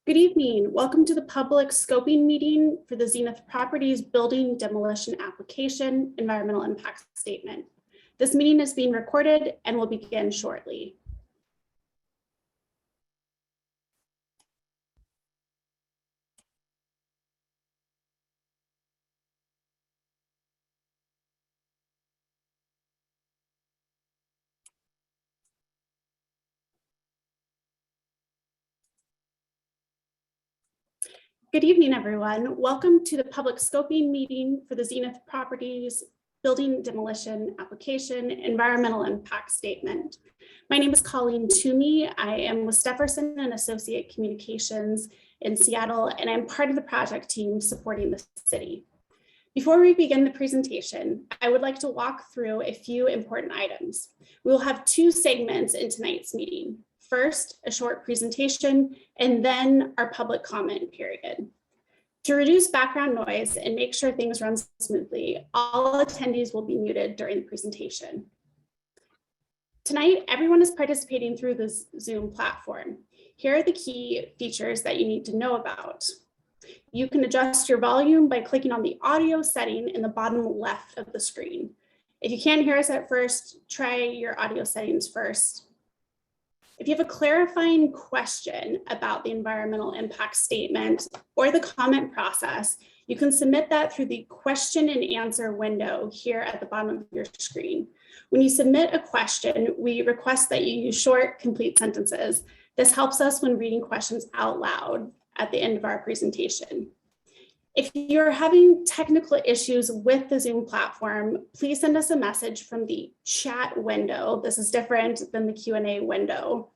Good evening. Welcome to the public scoping meeting for the Zenith Properties Building Demolition Application Environmental Impact Statement. This meeting is being recorded and will begin shortly. Good evening, everyone. Welcome to the public scoping meeting for the Zenith Properties Building Demolition Application Environmental Impact Statement. My name is Colleen Toomey. I am with Stefferson and Associate Communications in Seattle, and I'm part of the project team supporting the city. Before we begin the presentation, I would like to walk through a few important items. We will have two segments in tonight's meeting. First, a short presentation, and then our public comment period. To reduce background noise and make sure things run smoothly, all attendees will be muted during the presentation. Tonight, everyone is participating through this Zoom platform. Here are the key features that you need to know about. You can adjust your volume by clicking on the audio setting in the bottom left of the screen. If you can't hear us at first, try your audio settings first. If you have a clarifying question about the environmental impact statement or the comment process, you can submit that through the question and answer window here at the bottom of your screen. When you submit a question, we request that you use short, complete sentences. This helps us when reading questions out loud at the end of our presentation. If you're having technical issues with the Zoom platform, please send us a message from the chat window. This is different than the Q&A window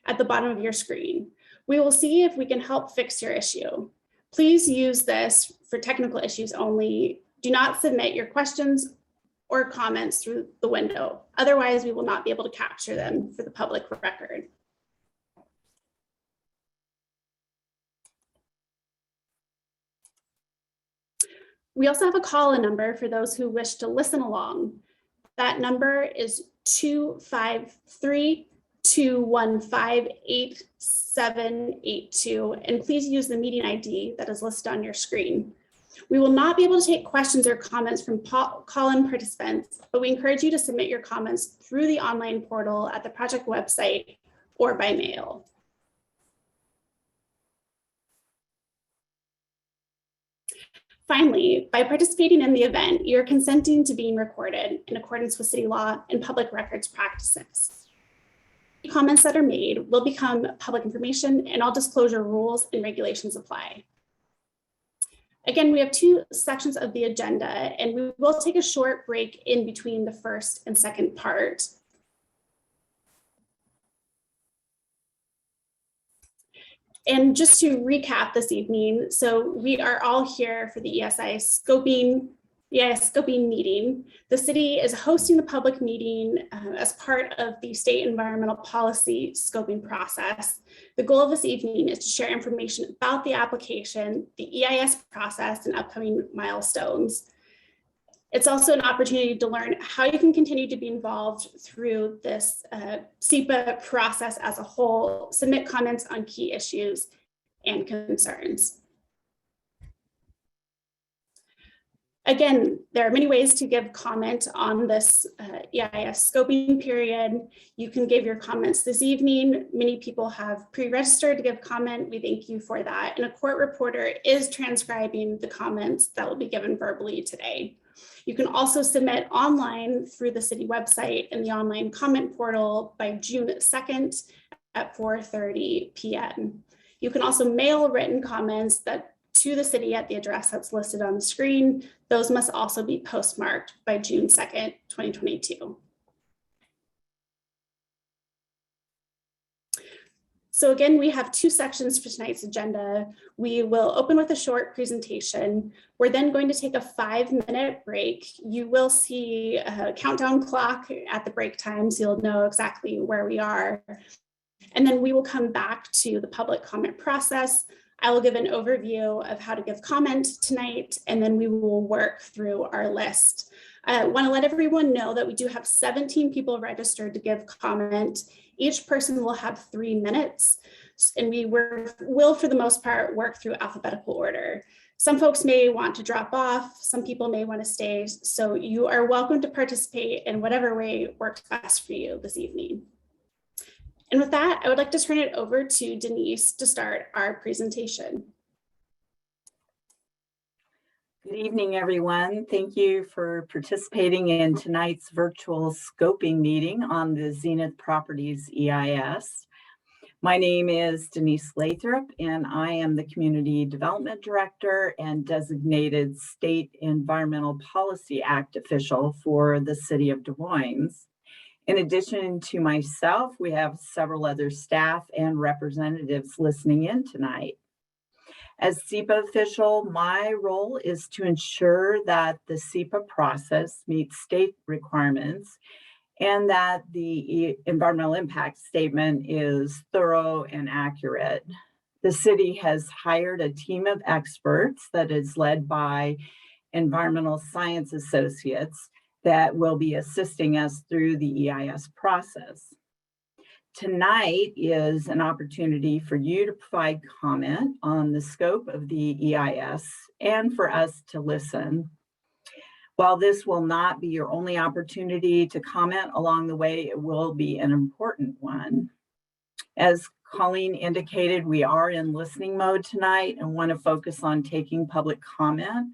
at the bottom of your screen. We will see if we can help fix your issue. Please use this for technical issues only. Do not submit your questions or comments through the window. Otherwise, we will not be able to capture them for the public record. We also have a call-in number for those who wish to listen along. That number is 253-215-8782, and please use the meeting ID that is listed on your screen. We will not be able to take questions or comments from call-in participants, but we encourage you to submit your comments through the online portal at the project website or by mail. Finally, by participating in the event, you're consenting to being recorded in accordance with city law and public records practices. Comments that are made will become public information, and all disclosure rules and regulations apply. Again, we have two sections of the agenda, and we will take a short break in between the first and second part. And just to recap this evening, so we are all here for the EIS scoping meeting. The city is hosting the public meeting as part of the state environmental policy scoping process. The goal of this evening is to share information about the application, the EIS process, and upcoming milestones. It's also an opportunity to learn how you can continue to be involved through this SEPA process as a whole, submit comments on key issues and concerns. Again, there are many ways to give comment on this EIS scoping period. You can give your comments this evening. Many people have pre-registered to give comment. We thank you for that. And a court reporter is transcribing the comments that will be given verbally today. You can also submit online through the city website in the online comment portal by June 2nd at 4:30 p.m. You can also mail written comments to the city at the address that's listed on the screen. Those must also be postmarked by June 2nd, 2022. So again, we have two sections for tonight's agenda. We will open with a short presentation. We're then going to take a 5-minute break. You will see a countdown clock at the break time, so you'll know exactly where we are. And then we will come back to the public comment process. I will give an overview of how to give comment tonight, and then we will work through our list. I want to let everyone know that we do have 17 people registered to give comment. Each person will have 3 minutes. and we will, for the most part, work through alphabetical order. Some folks may want to drop off, some people may want to stay, so you are welcome to participate in whatever way works best for you this evening. And with that, I would like to turn it over to Denise to start our presentation. Good evening, everyone. Thank you for participating in tonight's virtual scoping meeting on the Zenith Properties EIS. My name is Denise Lathrop, and I am the Community Development Director and designated State Environmental Policy Act official for the City of Des Moines. In addition to myself, we have several other staff and representatives listening in tonight. As SEPA official, my role is to ensure that the SEPA process meets state requirements and that the environmental impact statement is thorough and accurate. The city has hired a team of experts that is led by environmental science associates that will be assisting us through the EIS process. Tonight is an opportunity for you to provide comment on the scope of the EIS and for us to listen. While this will not be your only opportunity to comment along the way, it will be an important one. As Colleen indicated, we are in listening mode tonight and want to focus on taking public comment.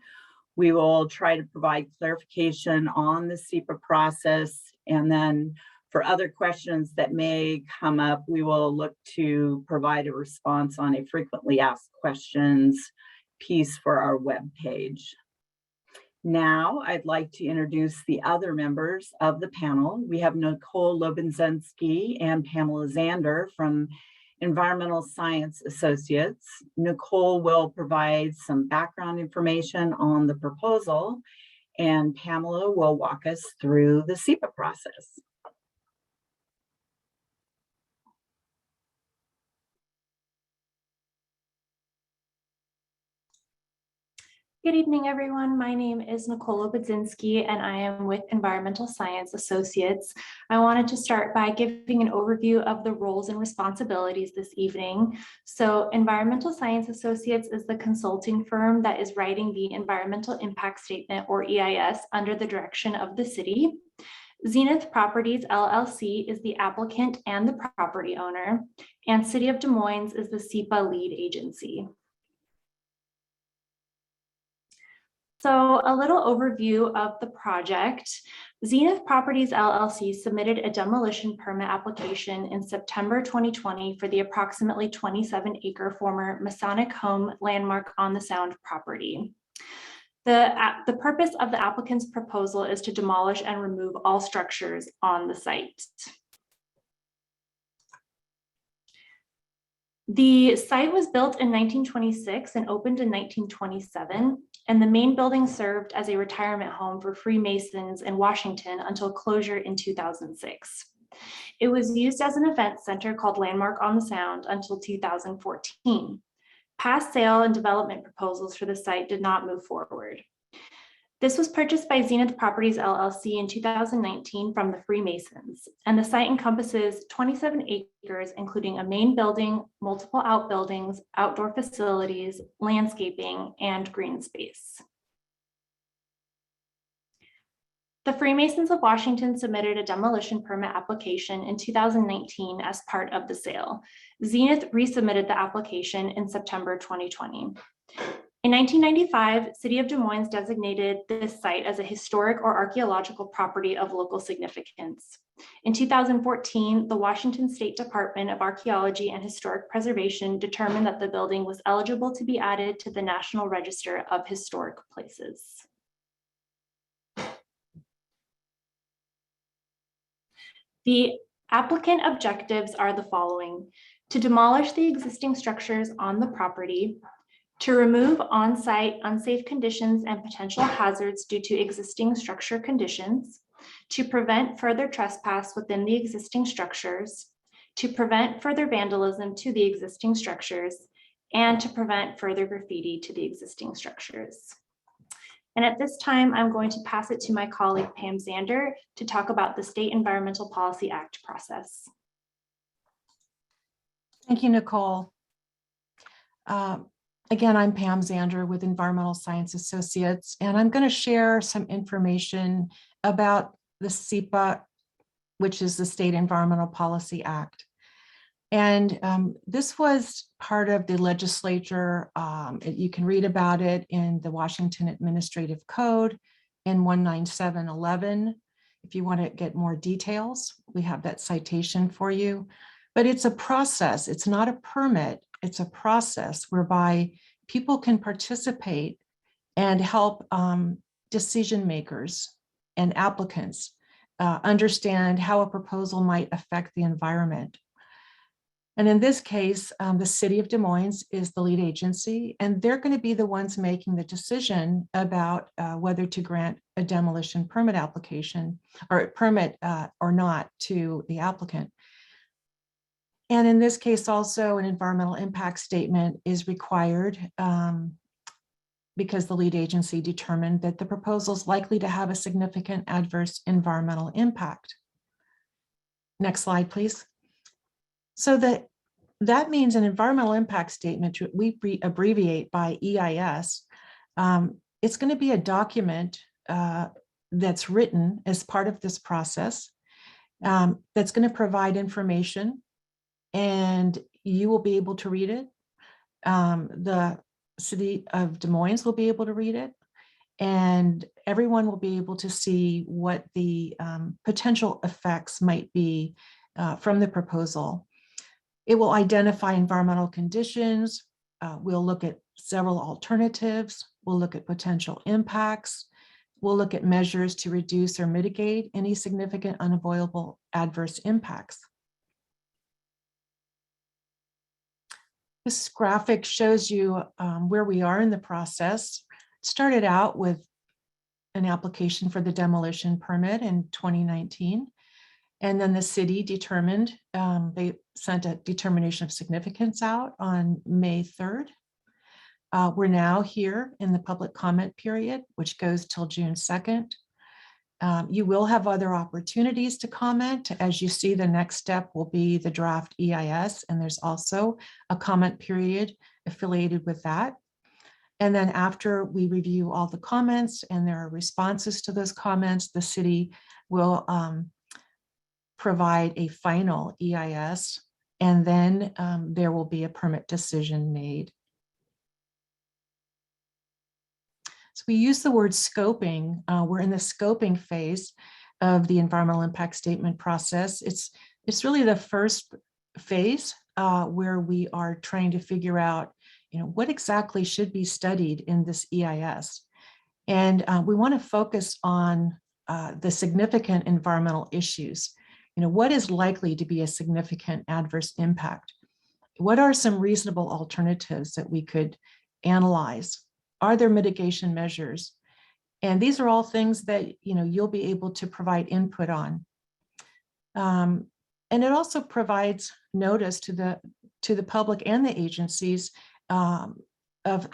We will try to provide clarification on the SEPA process, and then for other questions that may come up, we will look to provide a response on a frequently asked questions piece for our webpage. Now, I'd like to introduce the other members of the panel. We have Nicole Lobenzensky and Pamela Zander from Environmental Science Associates. Nicole will provide some background information on the proposal, and Pamela will walk us through the SEPA process. Good evening, everyone. My name is Nicole Lobenzensky, and I am with Environmental Science Associates. I wanted to start by giving an overview of the roles and responsibilities this evening. So Environmental Science Associates is the consulting firm that is writing the Environmental Impact Statement, or EIS, under the direction of the city. Zenith Properties LLC is the applicant and the property owner, and City of Des Moines is the SEPA lead agency. So a little overview of the project. Zenith Properties LLC submitted a demolition permit application in September 2020 for the approximately 27-acre former Masonic home landmark on the Sound property. The purpose of the applicant's proposal is to demolish and remove all structures on the site. The site was built in 1926 and opened in 1927, and the main building served as a retirement home for Freemasons in Washington until closure in 2006. It was used as an event center called Landmark on the Sound until 2014. Past sale and development proposals for the site did not move forward. This was purchased by Zenith Properties LLC in 2019 from the Freemasons, and the site encompasses 27 acres, including a main building, multiple outbuildings, outdoor facilities, landscaping, and green space. The Freemasons of Washington submitted a demolition permit application in 2019 as part of the sale. Zenith resubmitted the application in September 2020. In 1995, City of Des Moines designated this site as a historic or archaeological property of local significance. In 2014, the Washington State Department of Archaeology and Historic Preservation determined that the building was eligible to be added to the National Register of Historic Places. The applicant objectives are the following: to demolish the existing structures on the property, to remove on-site unsafe conditions and potential hazards due to existing structure conditions, to prevent further trespass within the existing structures, to prevent further vandalism to the existing structures, and to prevent further graffiti to the existing structures. And at this time, I'm going to pass it to my colleague, Pam Zander, to talk about the State Environmental Policy Act process. Thank you, Nicole. Again, I'm Pam Zander with Environmental Science Associates, and I'm going to share some information about the SEPA, which is the State Environmental Policy Act. And this was part of the legislature. You can read about it in the Washington Administrative Code in 19711. If you want to get more details, we have that citation for you. But it's a process. It's not a permit. It's a process whereby people can participate and help decision makers and applicants understand how a proposal might affect the environment. And in this case, the city of Des Moines is the lead agency, and they're going to be the ones making the decision about whether to grant a demolition permit application or permit or not to the applicant. And in this case, also an environmental impact statement is required because the lead agency determined that the proposal is likely to have a significant adverse environmental impact. Next slide, please. So that means an environmental impact statement, we abbreviate by EIS. It's going to be a document that's written as part of this process that's going to provide information, and you will be able to read it. The city of Des Moines will be able to read it, and everyone will be able to see what the potential effects might be from the proposal. It will identify environmental conditions. We'll look at several alternatives. We'll look at potential impacts. We'll look at measures to reduce or mitigate any significant unavoidable adverse impacts. This graphic shows you where we are in the process. Started out with an application for the demolition permit in 2019. And then the city determined, they sent a determination of significance out on May 3rd. We're now here in the public comment period, which goes till June 2nd. You will have other opportunities to comment. As you see, the next step will be the draft EIS, and there's also a comment period affiliated with that. And then after we review all the comments and there are responses to those comments, the city will provide a final EIS, and then there will be a permit decision made. So we use the word scoping. We're in the scoping phase of the environmental impact statement process. It's really the first phase where we are trying to figure out, what exactly should be studied in this EIS. And we want to focus on the significant environmental issues. What is likely to be a significant adverse impact? What are some reasonable alternatives that we could analyze? Are there mitigation measures? And these are all things that you'll be able to provide input on. And it also provides notice to the public and the agencies of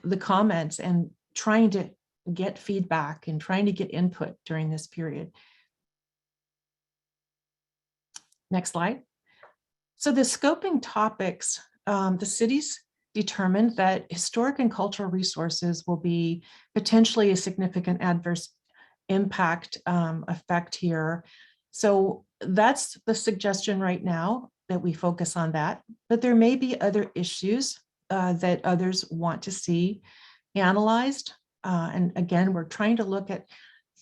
the comments and trying to get feedback and trying to get input during this period. Next slide. So the scoping topics, the cities determined that historic and cultural resources will be potentially a significant adverse impact effect here. So that's the suggestion right now, that we focus on that. But there may be other issues that others want to see analyzed. And again, we're trying to look at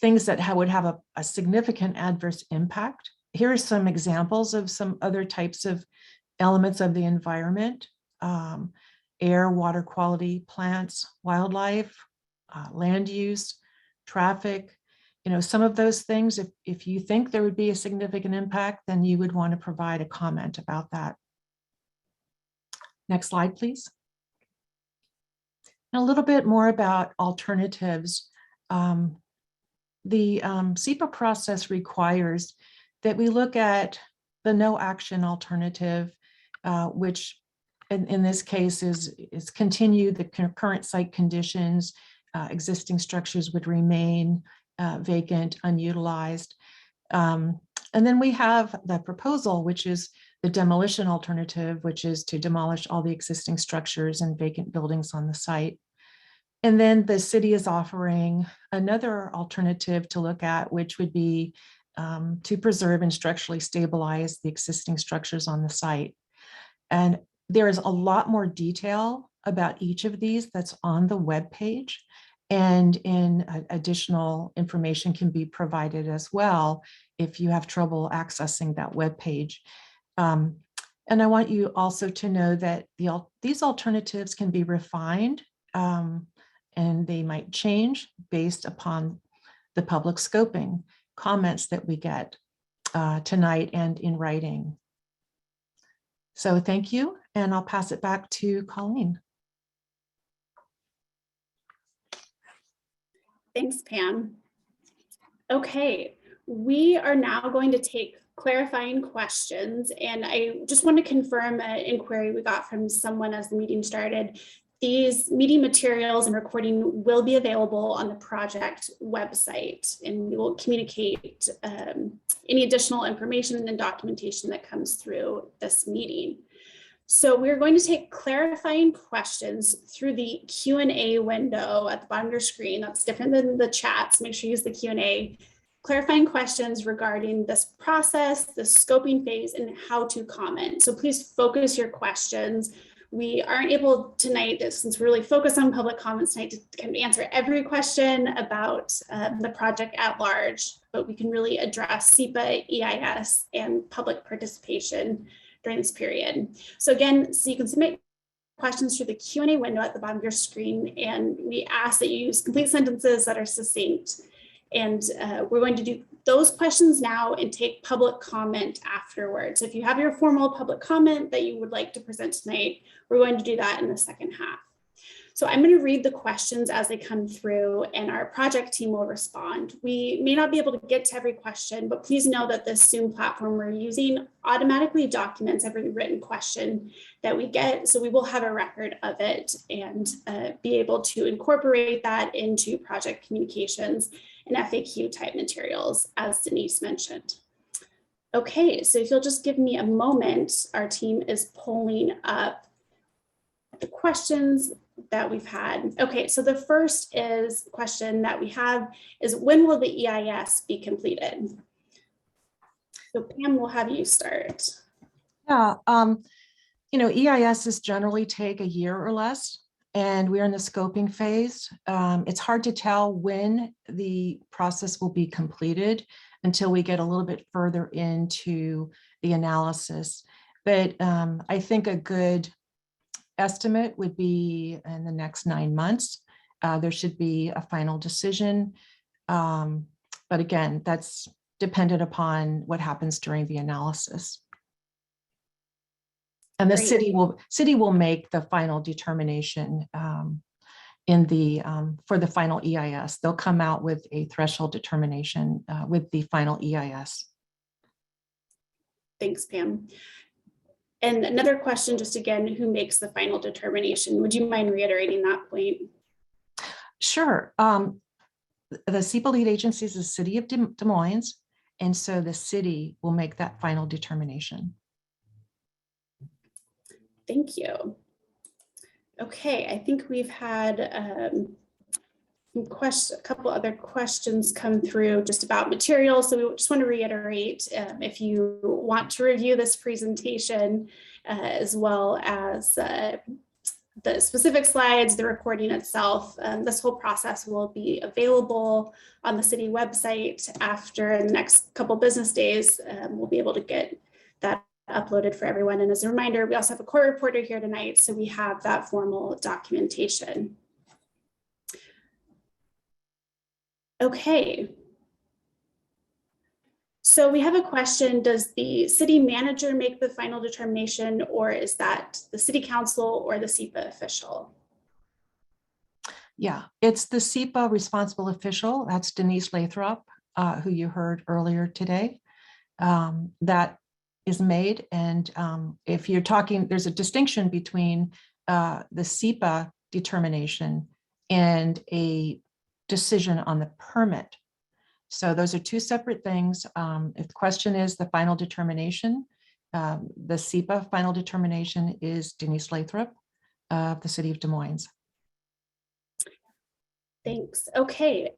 things that would have a significant adverse impact. Here are some examples of some other types of elements of the environment: air, water quality, plants, wildlife, land use, traffic. Some of those things, if you think there would be a significant impact, then you would want to provide a comment about that. Next slide, please. And a little bit more about alternatives. The SEPA process requires that we look at the no action alternative, which in this case is continue the current site conditions. Existing structures would remain vacant, unutilized. And then we have the proposal, which is the demolition alternative, which is to demolish all the existing structures and vacant buildings on the site. And then the city is offering another alternative to look at, which would be to preserve and structurally stabilize the existing structures on the site. And there is a lot more detail about each of these that's on the webpage. And additional information can be provided as well if you have trouble accessing that webpage. And I want you also to know that these alternatives can be refined and they might change based upon the public scoping comments that we get tonight and in writing. So thank you, and I'll pass it back to Colleen. Thanks, Pam. Okay, we are now going to take clarifying questions, and I just want to confirm an inquiry we got from someone as the meeting started. These meeting materials and recording will be available on the project website, and we will communicate any additional information and documentation that comes through this meeting. So we're going to take clarifying questions through the Q&A window at the bottom of your screen. That's different than the chat, so make sure you use the Q&A. Clarifying questions regarding this process, the scoping phase, and how to comment. So please focus your questions. We aren't able tonight, since we're really focused on public comments tonight, to kind of answer every question about the project at large, but we can really address SEPA, EIS, and public participation during this period. So again, so you can submit questions through the Q&A window at the bottom of your screen, and we ask that you use complete sentences that are succinct. And we're going to do those questions now and take public comment afterwards. So if you have your formal public comment that you would like to present tonight, we're going to do that in the second half. So I'm going to read the questions as they come through, and our project team will respond. We may not be able to get to every question, but please know that this Zoom platform we're using automatically documents every written question that we get. So we will have a record of it and be able to incorporate that into project communications and FAQ type materials, as Denise mentioned. Okay, so if you'll just give me a moment, our team is pulling up the questions that we've had. Okay, so the first question that we have is, when will the EIS be completed? So Pam, we'll have you start. Yeah, EISs generally take a year or less, and we're in the scoping phase. It's hard to tell when the process will be completed until we get a little bit further into the analysis. But I think a good estimate would be in the next 9 months. There should be a final decision. But again, that's dependent upon what happens during the analysis. And the city will make the final determination for the final EIS. They'll come out with a threshold determination with the final EIS. Thanks, Pam. And another question, just again, who makes the final determination? Would you mind reiterating that point? Sure. The SEPA lead agency is the city of Des Moines, and so the city will make that final determination. Thank you. Okay, I think we've had a couple other questions come through just about materials. So we just want to reiterate, if you want to review this presentation, as well as the specific slides, the recording itself, this whole process will be available on the city website after the next couple business days. We'll be able to get that uploaded for everyone. And as a reminder, we also have a court reporter here tonight, so we have that formal documentation. Okay. So we have a question, does the city manager make the final determination, or is that the city council or the SEPA official? Yeah, it's the SEPA responsible official. That's Denise Lathrop, who you heard earlier today. That is made. And if you're talking, there's a distinction between the SEPA determination and a decision on the permit. So those are two separate things. If the question is the final determination, the SEPA final determination is Denise Lathrop of the city of Des Moines. Thanks. Okay,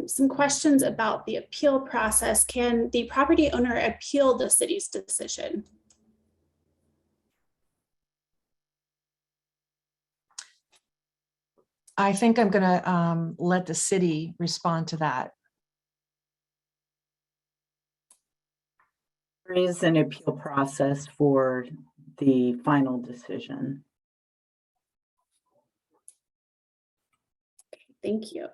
some questions about the appeal process. Can the property owner appeal the city's decision? I think I'm going to let the city respond to that. There is an appeal process for the final decision. Thank you.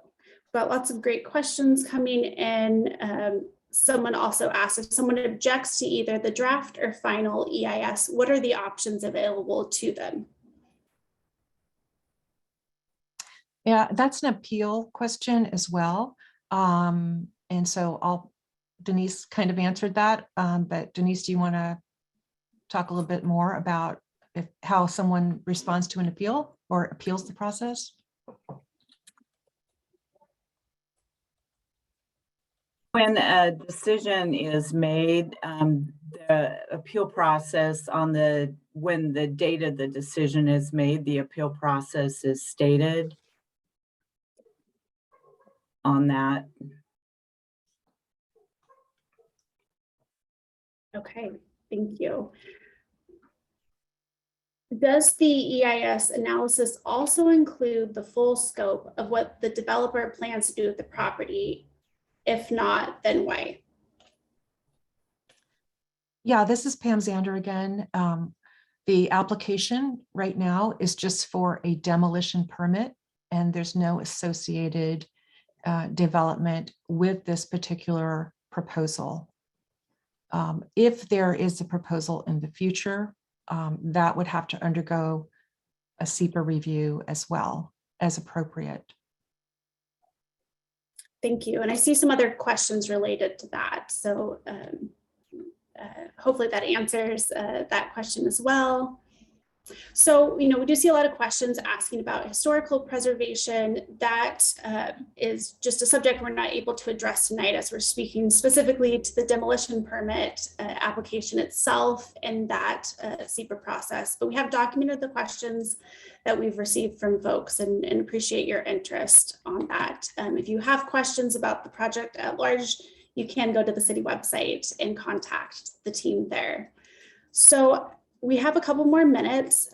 Got lots of great questions coming in. Someone also asked if someone objects to either the draft or final EIS, what are the options available to them? Yeah, that's an appeal question as well. And so Denise kind of answered that, but Denise, do you want to talk a little bit more about how someone responds to an appeal or appeals the process? When a decision is made, the appeal process when the date of the decision is made, the appeal process is stated on that. Okay, thank you. Does the EIS analysis also include the full scope of what the developer plans to do with the property? If not, then why? Yeah, this is Pam Zander again. The application right now is just for a demolition permit, and there's no associated development with this particular proposal. If there is a proposal in the future, that would have to undergo a SEPA review as well as appropriate. Thank you. And I see some other questions related to that. So hopefully that answers that question as well. So, we do see a lot of questions asking about historical preservation. That is just a subject we're not able to address tonight, as we're speaking specifically to the demolition permit application itself and that SEPA process. But we have documented the questions that we've received from folks and appreciate your interest on that. If you have questions about the project at large, you can go to the city website and contact the team there. So we have a couple more minutes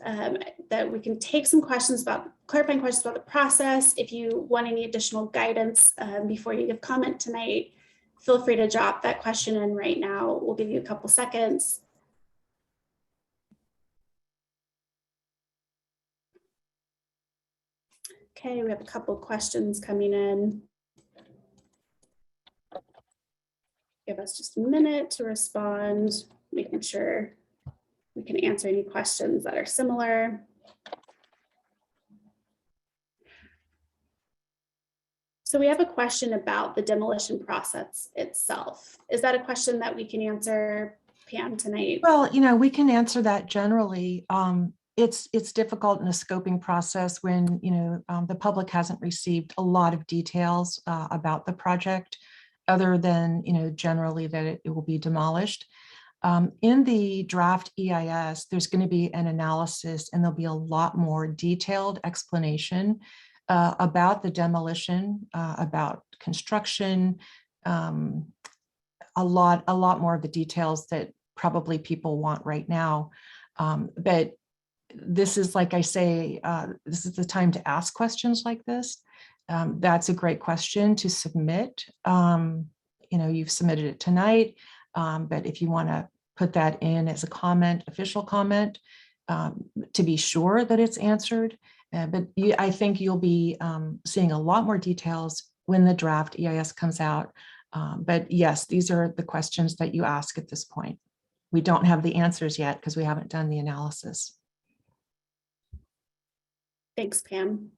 that we can take some questions about, clarifying questions about the process. If you want any additional guidance before you give comment tonight, feel free to drop that question in right now. We'll give you a couple seconds. Okay, we have a couple questions coming in. Give us just a minute to respond, making sure we can answer any questions that are similar. So we have a question about the demolition process itself. Is that a question that we can answer, Pam, tonight? Well, we can answer that generally. It's difficult in a scoping process when, the public hasn't received a lot of details about the project, other than, generally that it will be demolished. In the draft EIS, there's going to be an analysis, and there'll be a lot more detailed explanation about the demolition, about construction, a lot more of the details that probably people want right now. But this is, like I say, this is the time to ask questions like this. That's a great question to submit. You've submitted it tonight. But if you want to put that in as a comment, official comment, to be sure that it's answered. I think you'll be seeing a lot more details when the draft EIS comes out. But yes, these are the questions that you ask at this point. We don't have the answers yet because we haven't done the analysis. Thanks, Pam.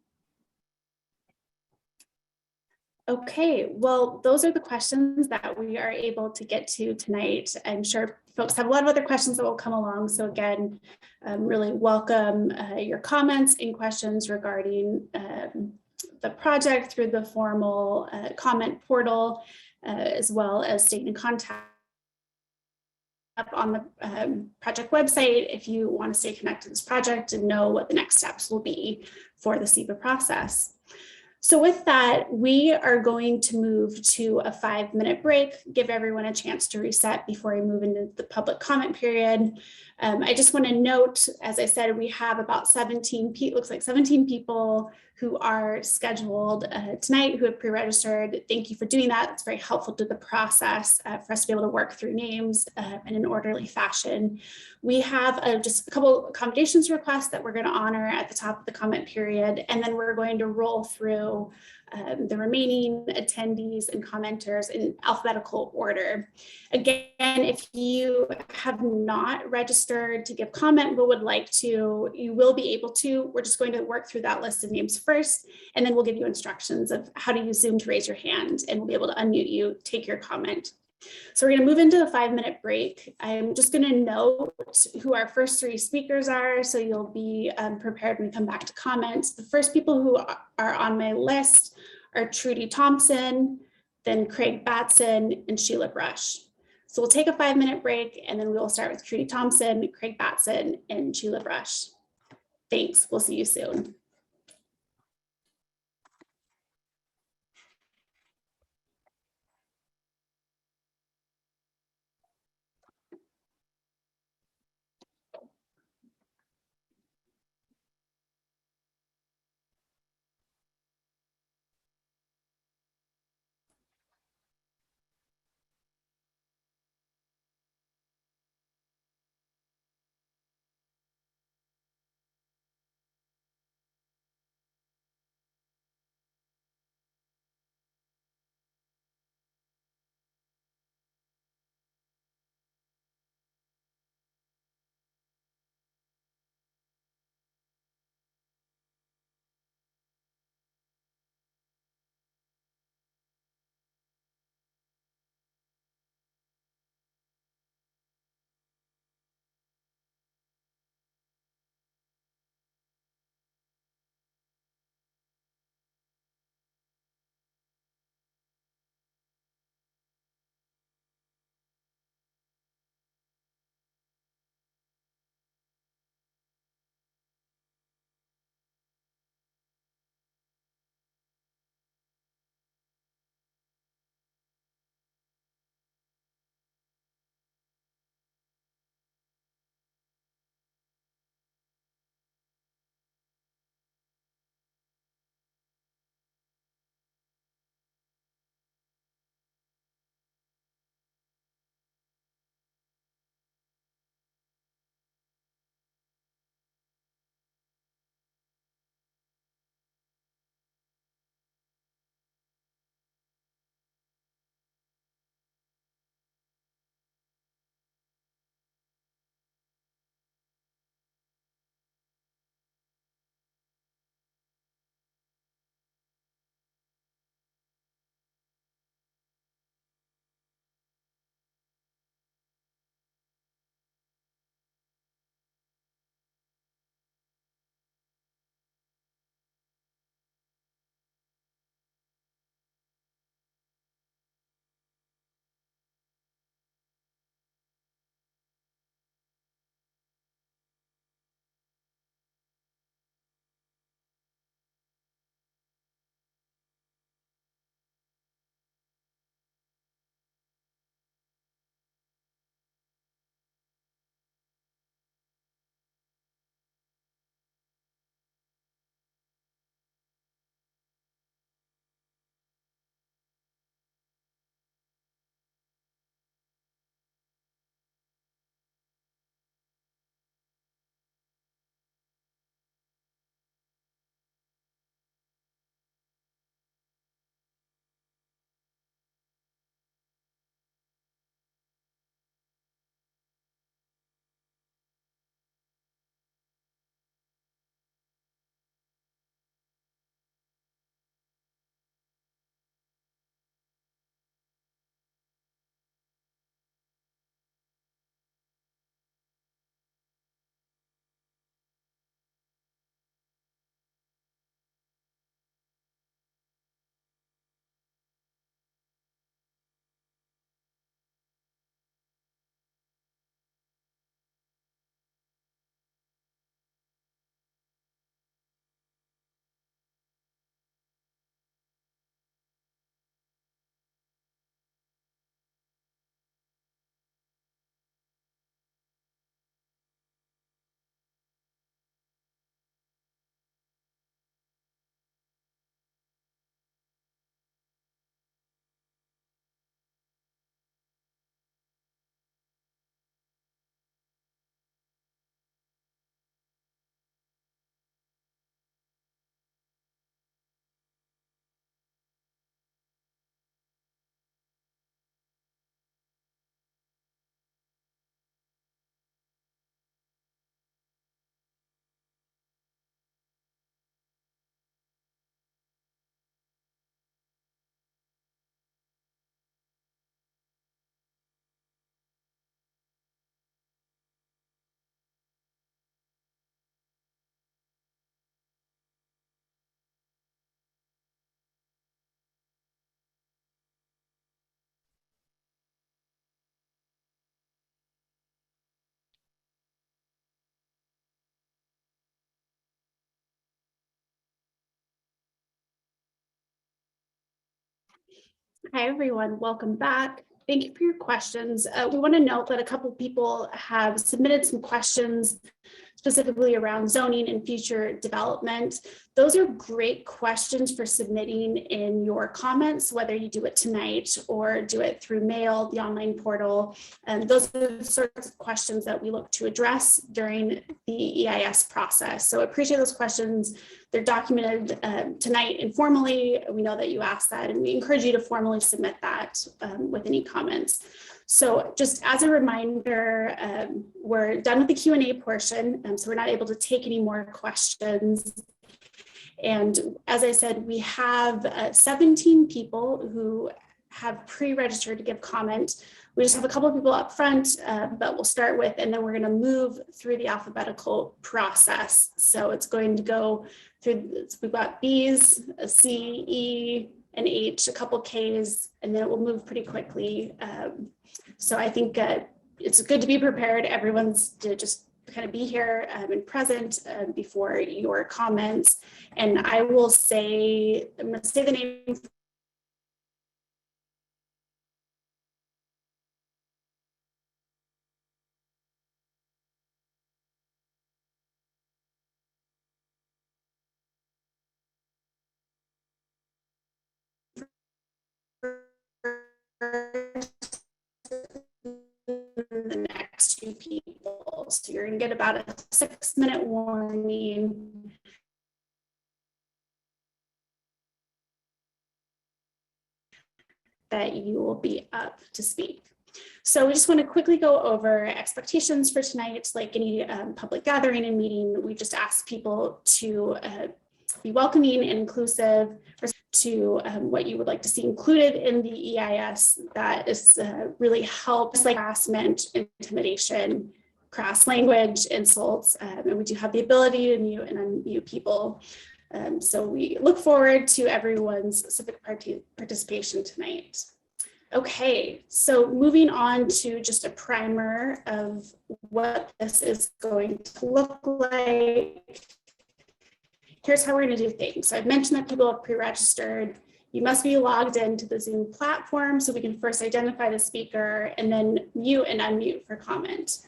Okay, well, those are the questions that we are able to get to tonight. I'm sure folks have a lot of other questions that will come along. So again, really welcome your comments and questions regarding the project through the formal comment portal. as well as staying in contact up on the project website if you want to stay connected to this project and know what the next steps will be for the SEPA process. So with that, we are going to move to a 5-minute break, give everyone a chance to reset before we move into the public comment period. I just want to note, as I said, we have about 17 people who are scheduled tonight who have pre-registered. Thank you for doing that. It's very helpful to the process for us to be able to work through names in an orderly fashion. We have just a couple accommodations requests that we're going to honor at the top of the comment period, and then we're going to roll through the remaining attendees and commenters in alphabetical order. Again, if you have not registered to give comment but would like to, you will be able to. We're just going to work through that list of names first, and then we'll give you instructions of how to use Zoom to raise your hand, and we'll be able to unmute you, take your comment. So we're going to move into a 5-minute break. I'm just going to note who our first 3 speakers are, so you'll be prepared when we come back to comments. The first people who are on my list are Trudy Thompson, then Craig Batson, and Sheila Brush. So we'll take a 5-minute break, and then we will start with Trudy Thompson, Craig Batson, and Sheila Brush. Thanks. We'll see you soon. Hi, everyone. Welcome back. Thank you for your questions. We want to note that a couple people have submitted some questions specifically around zoning and future development. Those are great questions for submitting in your comments, whether you do it tonight or do it through mail, the online portal. And those are the sorts of questions that we look to address during the EIS process. So I appreciate those questions. They're documented tonight informally. We know that you asked that, and we encourage you to formally submit that with any comments. So just as a reminder, we're done with the Q&A portion, so we're not able to take any more questions. And as I said, we have 17 people who have pre-registered to give comment. We just have a couple of people up front, but we'll start with, and then we're going to move through the alphabetical process. So it's going to go through, we've got B's, a C, E, an H, a couple Ks, and then it will move pretty quickly. So I think it's good to be prepared. Everyone's to just kind of be here and present before your comments. And I will say, I'm going to say the name the next two people. So you're going to get about a 6-minute warning. That you will be up to speak. So we just want to quickly go over expectations for tonight. It's like any public gathering and meeting. We just ask people to be welcoming and inclusive to what you would like to see included in the EIS that is really helps, like harassment, intimidation, crass language, insults, and we do have the ability to mute and unmute people. So we look forward to everyone's civic participation tonight. Okay, so moving on to just a primer of what this is going to look like. Here's how we're going to do things. So I've mentioned that people have pre-registered. You must be logged into the Zoom platform so we can first identify the speaker and then mute and unmute for comment.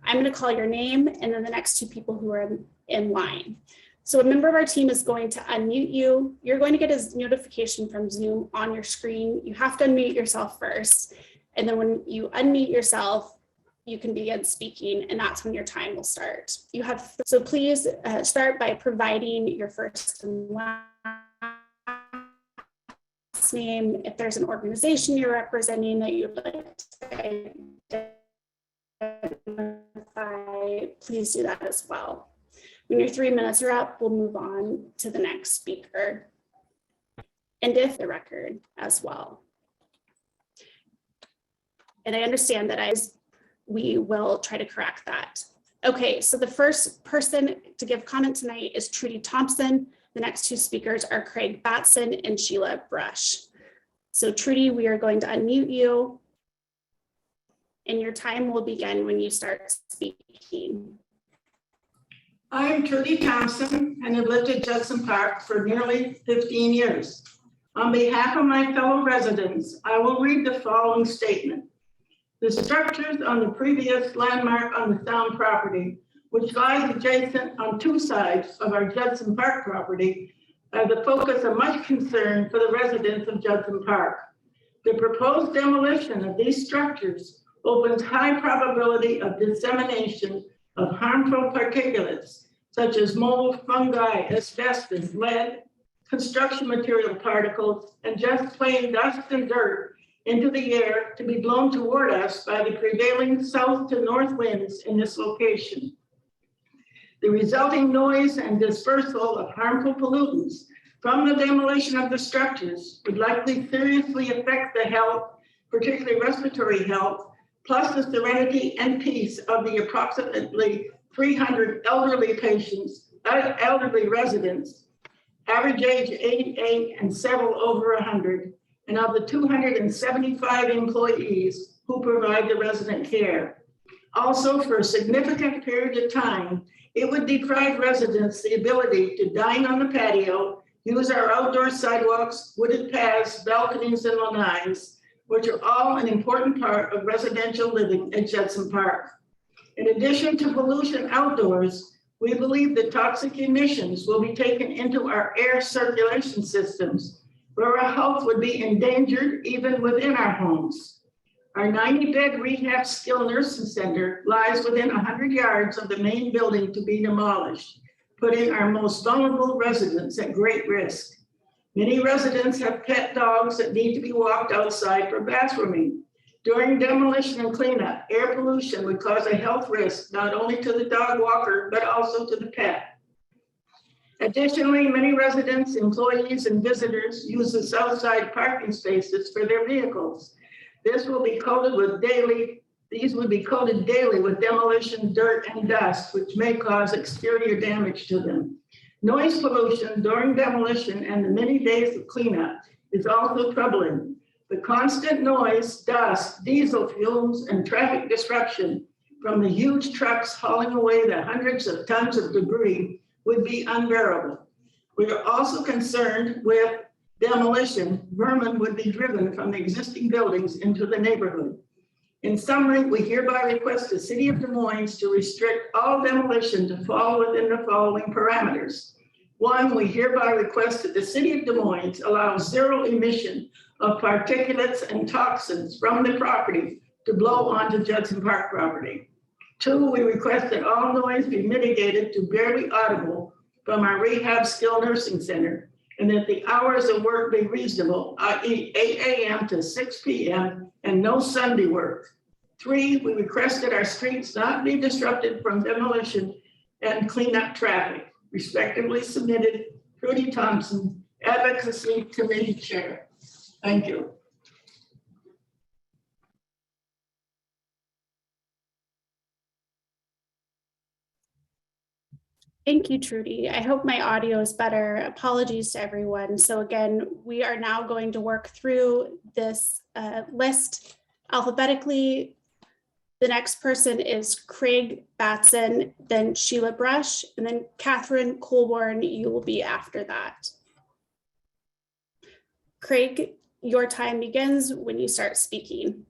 I'm going to call your name and then the next two people who are in line. So a member of our team is going to unmute you. You're going to get a notification from Zoom on your screen. You have to unmute yourself first. And then when you unmute yourself, you can begin speaking, and that's when your time will start. You have, so please start by providing your first and last name. If there's an organization you're representing that you'd like to identify, please do that as well. When your 3 minutes are up, we'll move on to the next speaker. And if the record as well. And I understand that we will try to correct that. Okay, so the first person to give comment tonight is Trudy Thompson. The next two speakers are Craig Batson and Sheila Brush. So Trudy, we are going to unmute you. And your time will begin when you start speaking. I'm Trudy Thompson and have lived at Judson Park for nearly 15 years. On behalf of my fellow residents, I will read the following statement. The structures on the previous landmark on the Sound property, which lies adjacent on two sides of our Judson Park property, are the focus of much concern for the residents of Judson Park. The proposed demolition of these structures opens high probability of dissemination of harmful particulates, such as mold, fungi, asbestos, lead, construction material particles, and just plain dust and dirt into the air to be blown toward us by the prevailing south to north winds in this location. The resulting noise and dispersal of harmful pollutants from the demolition of the structures would likely seriously affect the health, particularly respiratory health, plus the serenity and peace of the approximately 300 elderly residents, average age 88 and several over 100, and of the 275 employees who provide the resident care. Also, for a significant period of time, it would deprive residents the ability to dine on the patio use our outdoor sidewalks, wooded paths, balconies, and lanais, which are all an important part of residential living at Judson Park. In addition to pollution outdoors, we believe that toxic emissions will be taken into our air circulation systems, where our health would be endangered even within our homes. Our 90-bed rehab skilled nursing center lies within 100 yards of the main building to be demolished, putting our most vulnerable residents at great risk. Many residents have pet dogs that need to be walked outside for bathrooming. During demolition and cleanup, air pollution would cause a health risk not only to the dog walker, but also to the pet. Additionally, many residents, employees, and visitors use the south side parking spaces for their vehicles. These would be coated daily with demolition, dirt, and dust, which may cause exterior damage to them. Noise pollution during demolition and the many days of cleanup is also troubling. The constant noise, dust, diesel fumes, and traffic disruption from the huge trucks hauling away the hundreds of tons of debris would be unbearable. We are also concerned with demolition. Vermin would be driven from the existing buildings into the neighborhood. In summary, we hereby request the City of Des Moines to restrict all demolition to fall within the following parameters. 1, we hereby request that the City of Des Moines allow zero emission of particulates and toxins from the property to blow onto Judson Park property. 2, we request that all noise be mitigated to barely audible from our rehab skilled nursing center, and that the hours of work be reasonable, i.e. 8 a.m. to 6 p.m. and no Sunday work. 3, we request that our streets not be disrupted from demolition and cleanup traffic. Respectively submitted, Trudy Thompson, Advocacy Committee Chair. Thank you. Thank you, Trudy. I hope my audio is better. Apologies to everyone. So again, we are now going to work through this list alphabetically. The next person is Craig Batson, then Sheila Brush, and then Catherine Colborn. You will be after that. Craig, your time begins when you start speaking.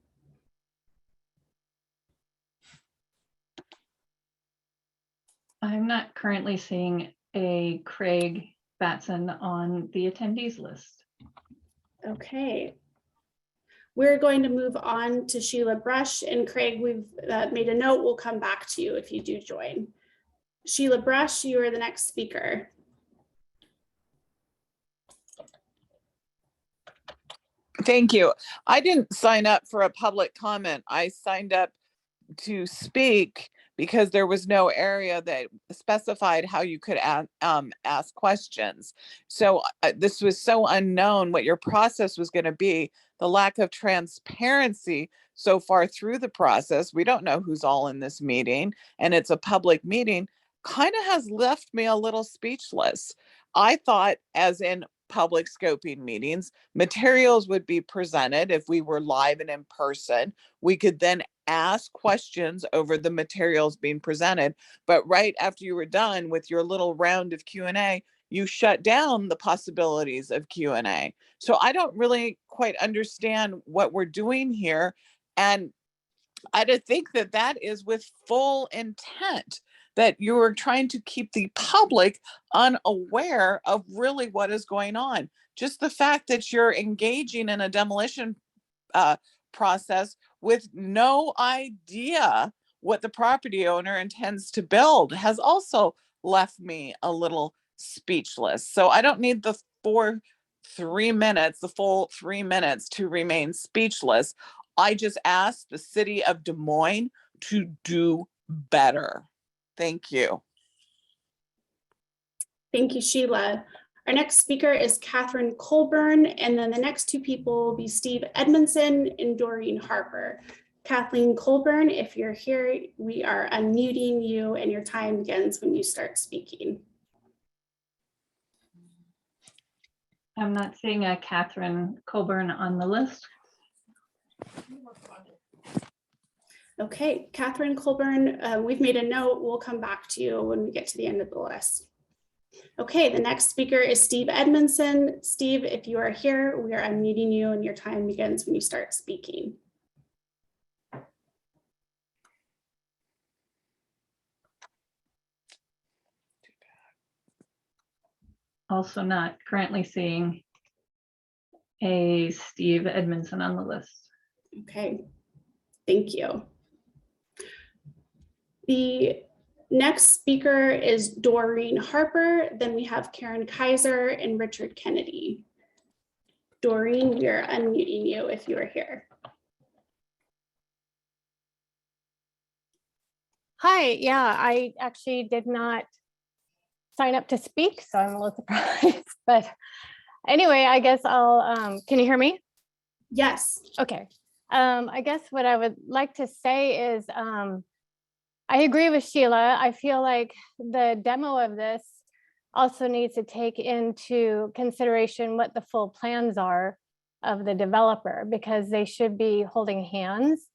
I'm not currently seeing a Craig Batson on the attendees list. Okay. We're going to move on to Sheila Brush, and Craig, we've made a note. We'll come back to you if you do join. Sheila Brush, you are the next speaker. Thank you. I didn't sign up for a public comment. I signed up to speak because there was no area that specified how you could ask questions. So this was so unknown what your process was going to be. The lack of transparency so far through the process, we don't know who's all in this meeting, and it's a public meeting, kind of has left me a little speechless. I thought, as in public scoping meetings, materials would be presented. If we were live and in person, we could then ask questions over the materials being presented. But right after you were done with your little round of Q&A, you shut down the possibilities of Q&A. So I don't really quite understand what we're doing here. And I think that that is with full intent, that you are trying to keep the public unaware of really what is going on. Just the fact that you're engaging in a demolition process with no idea what the property owner intends to build has also left me a little speechless. So I don't need the full 3 minutes to remain speechless. I just asked the City of Des Moines to do better. Thank you. Thank you, Sheila. Our next speaker is Catherine Colborn, and then the next two people will be Steve Edmondson and Doreen Harper. Kathleen Colborn, if you're here, we are unmuting you and your time begins when you start speaking. I'm not seeing a Catherine Colborn on the list. Okay, Catherine Colborn, we've made a note. We'll come back to you when we get to the end of the list. Okay, the next speaker is Steve Edmondson. Steve, if you are here, we are unmuting you and your time begins when you start speaking. Also not currently seeing a Steve Edmondson on the list. Okay, thank you. The next speaker is Doreen Harper. Then we have Karen Kaiser and Richard Kennedy. Doreen, we are unmuting you if you are here. Hi, yeah, I actually did not sign up to speak, so I'm a little surprised. But anyway, I guess I'll, can you hear me? Yes. Okay. I guess what I would like to say is I agree with Sheila. I feel like the demo of this also needs to take into consideration what the full plans are of the developer, because they should be holding hands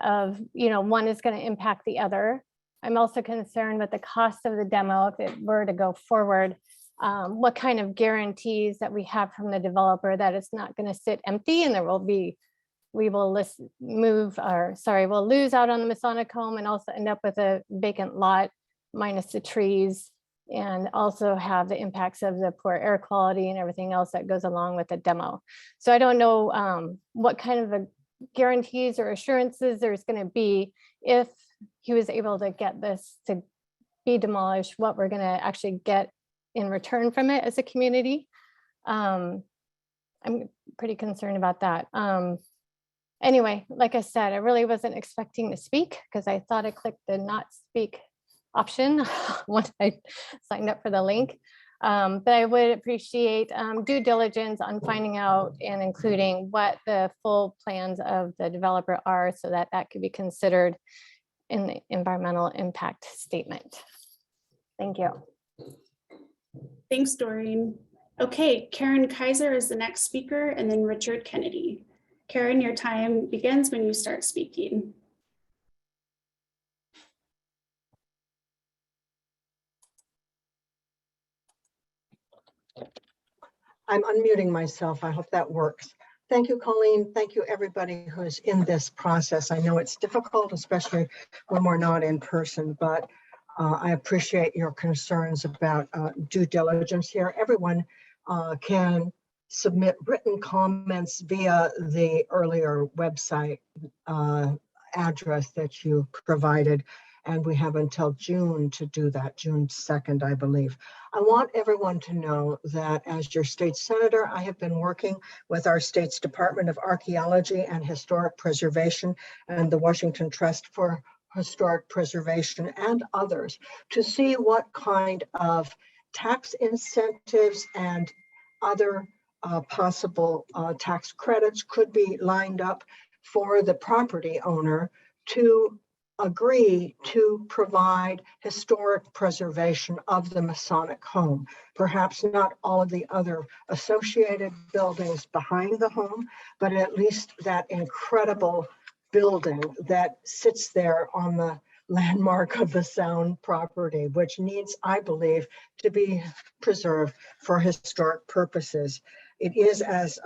of, you know, one is going to impact the other. I'm also concerned with the cost of the demo if it were to go forward. What kind of guarantees that we have from the developer that it's not going to sit empty and there will be, we will we'll lose out on the Masonic home and also end up with a vacant lot minus the trees, and also have the impacts of the poor air quality and everything else that goes along with the demo. So I don't know what kind of guarantees or assurances there's going to be if he was able to get this to be demolished, what we're going to actually get in return from it as a community. I'm pretty concerned about that. Anyway, like I said, I really wasn't expecting to speak because I thought I clicked the not speak option once I signed up for the link. But I would appreciate due diligence on finding out and including what the full plans of the developer are so that that could be considered in the environmental impact statement. Thank you. Thanks, Doreen. Okay, Karen Kaiser is the next speaker, and then Richard Kennedy. Karen, your time begins when you start speaking. I'm unmuting myself. I hope that works. Thank you, Colleen. Thank you, everybody who's in this process. I know it's difficult, especially when we're not in person, but I appreciate your concerns about due diligence here. Everyone can submit written comments via the earlier website address that you provided. And we have until June to do that, June 2nd, I believe. I want everyone to know that as your state senator, I have been working with our state's Department of Archaeology and Historic Preservation and the Washington Trust for Historic Preservation and others to see what kind of tax incentives and other possible tax credits could be lined up for the property owner to agree to provide historic preservation of the Masonic home. Perhaps not all of the other associated buildings behind the home, but at least that incredible building that sits there on the landmark of the Sound property, which needs, I believe, to be preserved for historic purposes. It is, as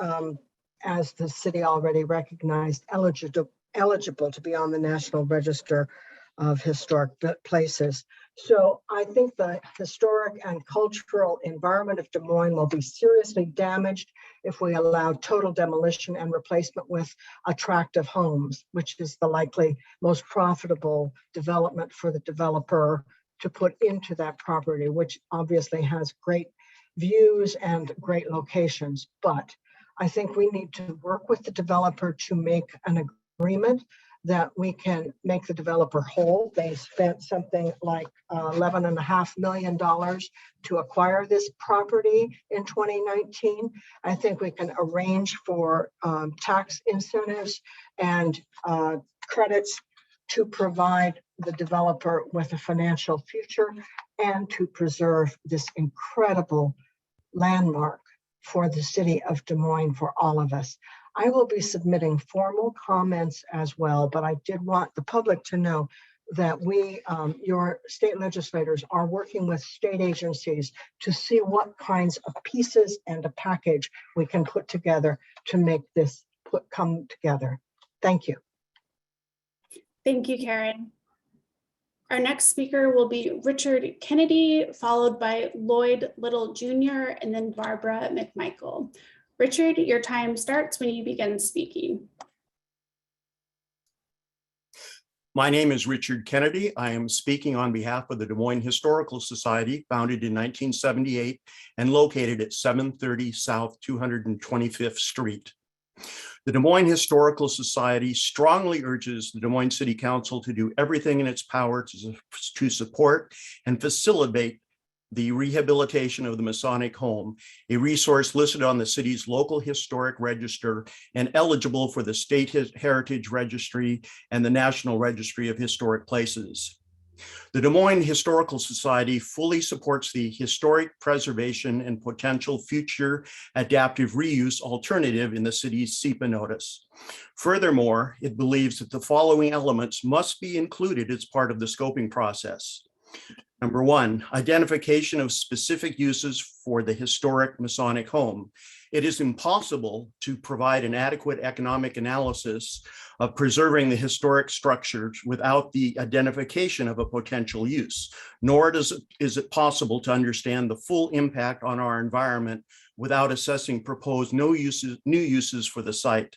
the city already recognized, eligible to be on the National Register of Historic Places. So I think the historic and cultural environment of Des Moines will be seriously damaged if we allow total demolition and replacement with attractive homes, which is the likely most profitable development for the developer to put into that property, which obviously has great views and great locations. But I think we need to work with the developer to make an agreement that we can make the developer whole. They spent something like $11.5 million to acquire this property in 2019. I think we can arrange for tax incentives and credits to provide the developer with a financial future and to preserve this incredible landmark for the city of Des Moines for all of us. I will be submitting formal comments as well, but I did want the public to know that we, your state legislators, are working with state agencies to see what kinds of pieces and a package we can put together to make this come together. Thank you. Thank you, Karen. Our next speaker will be Richard Kennedy, followed by Lloyd Little Jr., and then Barbara McMichael. Richard, your time starts when you begin speaking. My name is Richard Kennedy. I am speaking on behalf of the Des Moines Historical Society, founded in 1978 and located at 730 South 225th Street. The Des Moines Historical Society strongly urges the Des Moines City Council to do everything in its power to support and facilitate the rehabilitation of the Masonic home, a resource listed on the city's local historic register and eligible for the State Heritage Registry and the National Registry of Historic Places. The Des Moines Historical Society fully supports the historic preservation and potential future adaptive reuse alternative in the city's SEPA notice. Furthermore, it believes that the following elements must be included as part of the scoping process. Number one, identification of specific uses for the historic Masonic home. It is impossible to provide an adequate economic analysis of preserving the historic structures without the identification of a potential use, nor is it possible to understand the full impact on our environment without assessing proposed new uses for the site.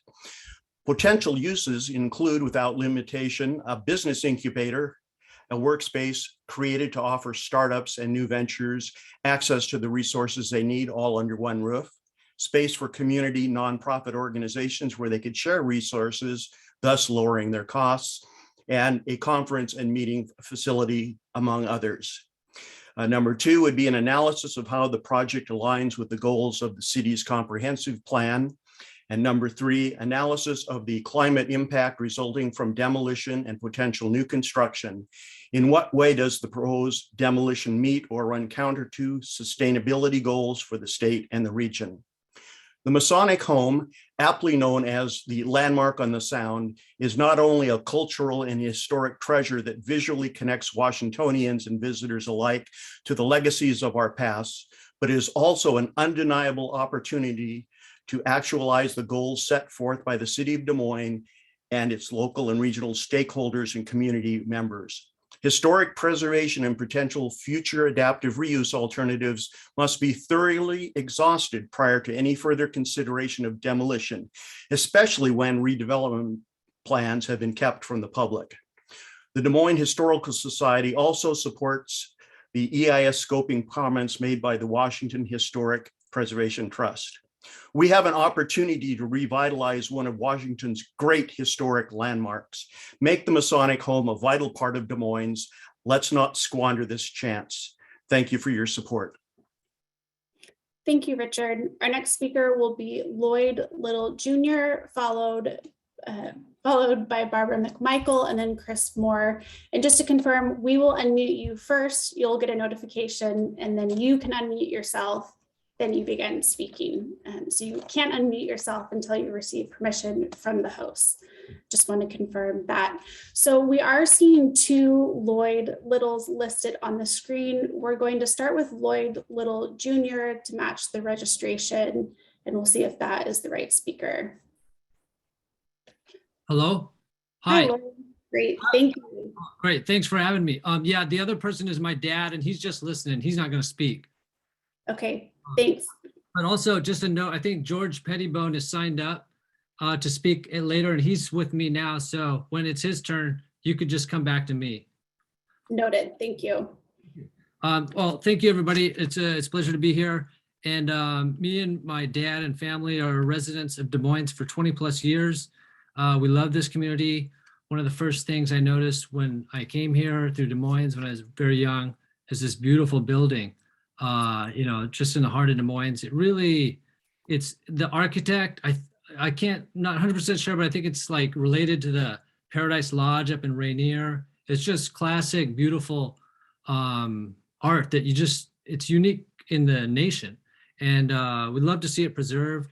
Potential uses include, without limitation, a business incubator, a workspace created to offer startups and new ventures access to the resources they need all under one roof, space for community nonprofit organizations where they could share resources, thus lowering their costs, and a conference and meeting facility, among others. Number two would be an analysis of how the project aligns with the goals of the city's comprehensive plan. And number three, analysis of the climate impact resulting from demolition and potential new construction. In what way does the proposed demolition meet or run counter to sustainability goals for the state and the region? The Masonic home, aptly known as the landmark on the Sound, is not only a cultural and historic treasure that visually connects Washingtonians and visitors alike to the legacies of our past, but is also an undeniable opportunity to actualize the goals set forth by the city of Des Moines and its local and regional stakeholders and community members. Historic preservation and potential future adaptive reuse alternatives must be thoroughly exhausted prior to any further consideration of demolition, especially when redevelopment plans have been kept from the public. The Des Moines Historical Society also supports the EIS scoping comments made by the Washington Historic Preservation Trust. We have an opportunity to revitalize one of Washington's great historic landmarks, make the Masonic home a vital part of Des Moines. Let's not squander this chance. Thank you for your support. Thank you, Richard. Our next speaker will be Lloyd Little Jr., followed by Barbara McMichael and then Chris Moore. And just to confirm, we will unmute you first. You'll get a notification and then you can unmute yourself. Then you begin speaking. So you can't unmute yourself until you receive permission from the host. Just want to confirm that. So we are seeing two Lloyd Littles listed on the screen. We're going to start with Lloyd Little Jr. to match the registration, and we'll see if that is the right speaker. Hello. Hi. Lloyd. Great, thank you. Great, thanks for having me. Yeah, the other person is my dad, and he's just listening. He's not going to speak. Okay, thanks. But also, just a note, I think George Pettibone is signed up to speak later, and he's with me now. So when it's his turn, you could just come back to me. Noted, thank you. Well, thank you, everybody. It's a pleasure to be here. And me and my dad and family are residents of Des Moines for 20 plus years. We love this community. One of the first things I noticed when I came here through Des Moines when I was very young is this beautiful building. Just in the heart of Des Moines. It's the architect. I can't, not 100% sure, but I think it's like related to the Paradise Lodge up in Rainier. It's just classic, beautiful art that it's unique in the nation. And we'd love to see it preserved.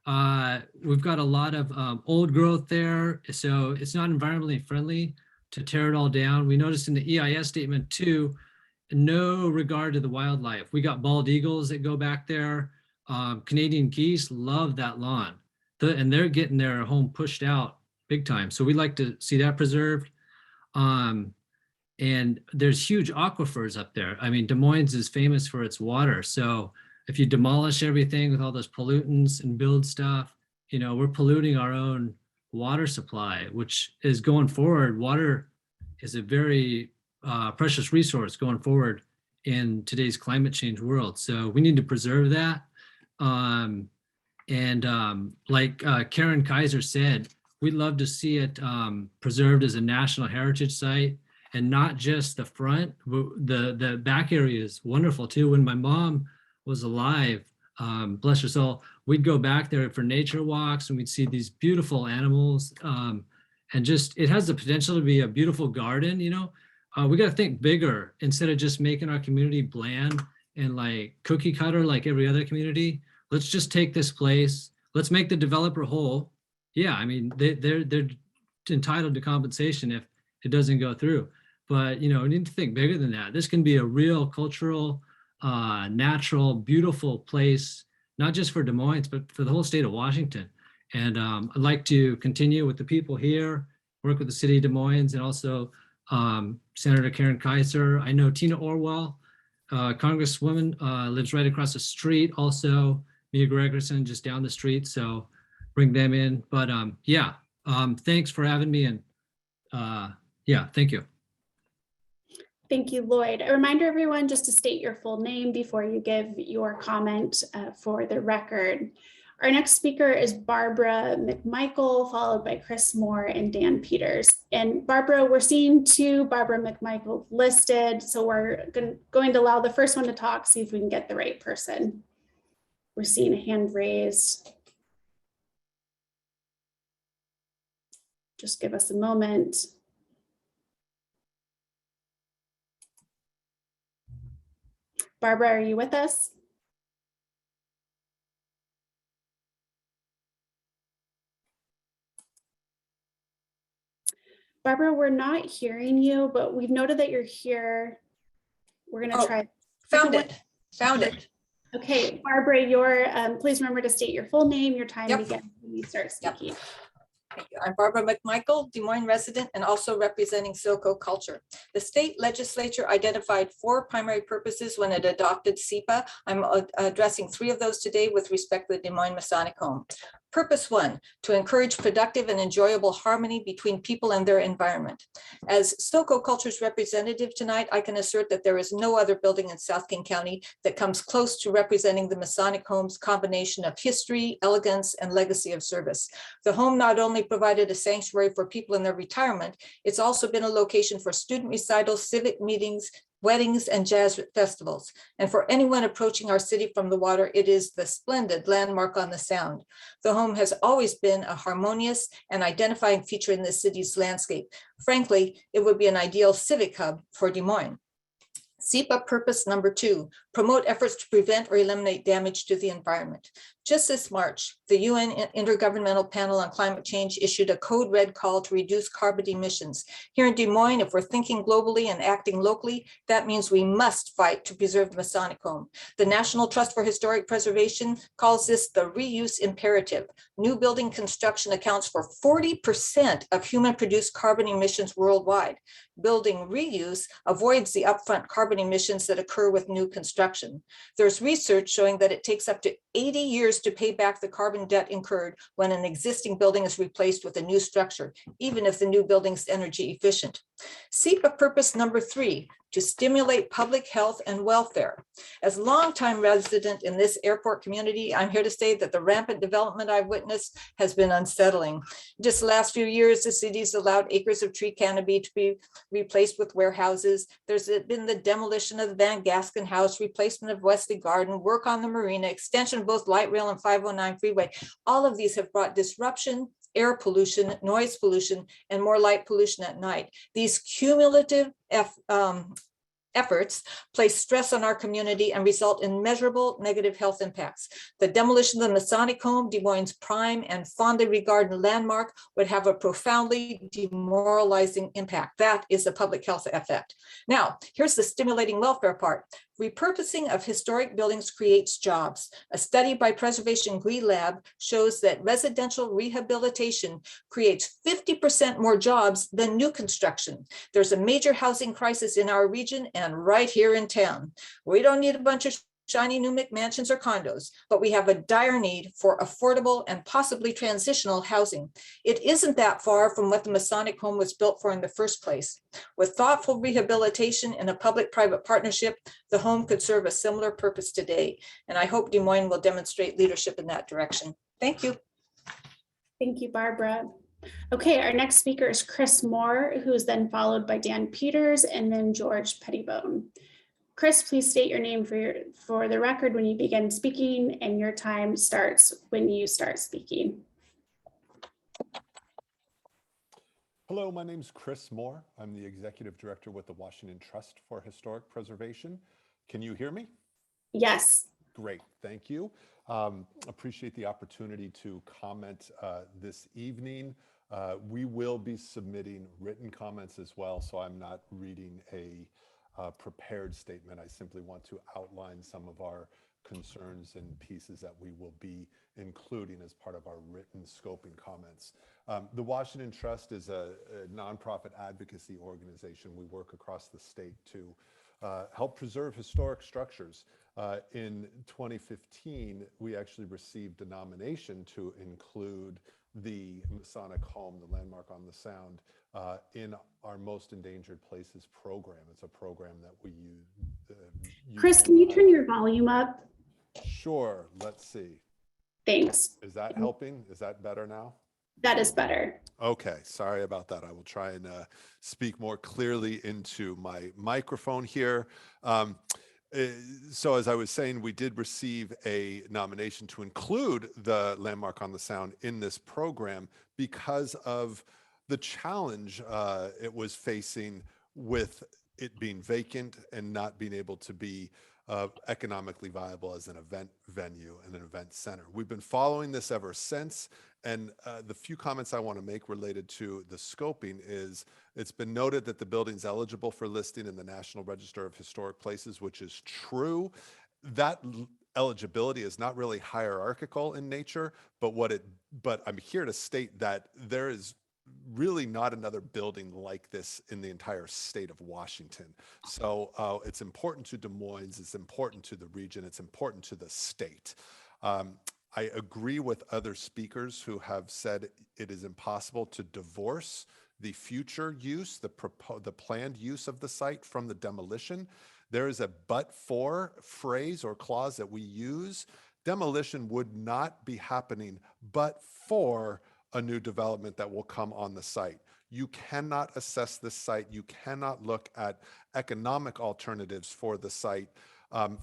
We've got a lot of old growth there, so it's not environmentally friendly. to tear it all down. We noticed in the EIS statement too, no regard to the wildlife. We got bald eagles that go back there. Canadian geese love that lawn, and they're getting their home pushed out big time. So we'd like to see that preserved. And there's huge aquifers up there. I mean, Des Moines is famous for its water. So if you demolish everything with all those pollutants and build stuff, you know, we're polluting our own water supply, which is going forward. Water is a very precious resource going forward in today's climate change world. So we need to preserve that. Like Karen Kaiser said, we'd love to see it preserved as a national heritage site, and not just the front. The back area is wonderful too. When my mom was alive, bless her soul, we'd go back there for nature walks and we'd see these beautiful animals. And just, it has the potential to be a beautiful garden, you know. We got to think bigger instead of just making our community bland and like cookie cutter like every other community. Let's just take this place. Let's make the developer whole. Yeah, I mean, they're entitled to compensation if it doesn't go through. But, you know, we need to think bigger than that. This can be a real cultural, natural, beautiful place, not just for Des Moines, but for the whole state of Washington. And I'd like to continue with the people here, work with the city of Des Moines, and also Senator Karen Kaiser. I know Tina Orwell, Congresswoman, lives right across the street. Also, Mia Gregerson just down the street. So bring them in. But yeah, thanks for having me. And yeah, thank you. Thank you, Lloyd. A reminder, everyone, just to state your full name before you give your comment for the record. Our next speaker is Barbara McMichael, followed by Chris Moore and Dan Peters. And Barbara, we're seeing two Barbara McMichael listed, so we're going to allow the first one to talk, see if we can get the right person. We're seeing a hand raised. Just give us a moment. Barbara, are you with us? Barbara, we're not hearing you, but we've noted that you're here. We're going to try. Found it. Okay, Barbara, please remember to state your full name, your time again when you start speaking. Thank you. I'm Barbara McMichael, Des Moines resident and also representing Silco Culture. The state legislature identified 4 primary purposes when it adopted SEPA. I'm addressing 3 of those today with respect to the Des Moines Masonic Home. Purpose 1, to encourage productive and enjoyable harmony between people and their environment. As Silco Culture's representative tonight, I can assert that there is no other building in South King County that comes close to representing the Masonic Home's combination of history, elegance, and legacy of service. The home not only provided a sanctuary for people in their retirement, it's also been a location for student recitals, civic meetings, weddings, and jazz festivals. And for anyone approaching our city from the water, it is the splendid landmark on the Sound. The home has always been a harmonious and identifying feature in the city's landscape. Frankly, it would be an ideal civic hub for Des Moines. SEPA purpose number 2, promote efforts to prevent or eliminate damage to the environment. Just this March, the UN Intergovernmental Panel on Climate Change issued a code red call to reduce carbon emissions. Here in Des Moines, if we're thinking globally and acting locally, that means we must fight to preserve the Masonic Home. The National Trust for Historic Preservation calls this the reuse imperative. New building construction accounts for 40% of human-produced carbon emissions worldwide. Building reuse avoids the upfront carbon emissions that occur with new construction. There's research showing that it takes up to 80 years to pay back the carbon debt incurred when an existing building is replaced with a new structure, even if the new building's energy efficient. SEPA purpose number 3, to stimulate public health and welfare. As a longtime resident in this airport community, I'm here to say that the rampant development I've witnessed has been unsettling. Just the last few years, the city's allowed acres of tree canopy to be replaced with warehouses. There's been the demolition of the Van Gaskin House, replacement of Wesley Garden, work on the marina, extension of both light rail and 509 freeway. All of these have brought disruption, air pollution, noise pollution, and more light pollution at night. These cumulative efforts place stress on our community and result in measurable negative health impacts. The demolition of the Masonic home, Des Moines' prime and fondly regarded landmark, would have a profoundly demoralizing impact. That is the public health effect. Now, here's the stimulating welfare part. Repurposing of historic buildings creates jobs. A study by Preservation Green Lab shows that residential rehabilitation creates 50% more jobs than new construction. There's a major housing crisis in our region and right here in town. We don't need a bunch of shiny new McMansions or condos, but we have a dire need for affordable and possibly transitional housing. It isn't that far from what the Masonic home was built for in the first place. With thoughtful rehabilitation and a public-private partnership, the home could serve a similar purpose today. And I hope Des Moines will demonstrate leadership in that direction. Thank you. Thank you, Barbara. Okay, our next speaker is Chris Moore, who is then followed by Dan Peters and then George Pettibone. Chris, please state your name for the record when you begin speaking, and your time starts when you start speaking. Hello, my name is Chris Moore. I'm the Executive Director with the Washington Trust for Historic Preservation. Can you hear me? Yes. Great, thank you. Appreciate the opportunity to comment this evening. We will be submitting written comments as well, so I'm not reading a prepared statement. I simply want to outline some of our concerns and pieces that we will be including as part of our written scoping comments. The Washington Trust is a nonprofit advocacy organization. We work across the state to help preserve historic structures. In 2015, we actually received a nomination to include the Masonic home, the landmark on the Sound, in our Most Endangered Places program. It's a program that we use. Chris, can you turn your volume up? Sure, let's see. Thanks. Is that helping? Is that better now? That is better. Okay, sorry about that. I will try and speak more clearly into my microphone here. So as I was saying, we did receive a nomination to include the landmark on the Sound in this program because of the challenge it was facing with it being vacant and not being able to be economically viable as an event venue and an event center. We've been following this ever since, and the few comments I want to make related to the scoping is it's been noted that the building's eligible for listing in the National Register of Historic Places, which is true. That eligibility is not really hierarchical in nature, but I'm here to state that there is really not another building like this in the entire state of Washington. So it's important to Des Moines, it's important to the region, it's important to the state. I agree with other speakers who have said it is impossible to divorce the future use, the planned use of the site from the demolition. There is a but for phrase or clause that we use. Demolition would not be happening but for a new development that will come on the site. You cannot assess this site. You cannot look at economic alternatives for the site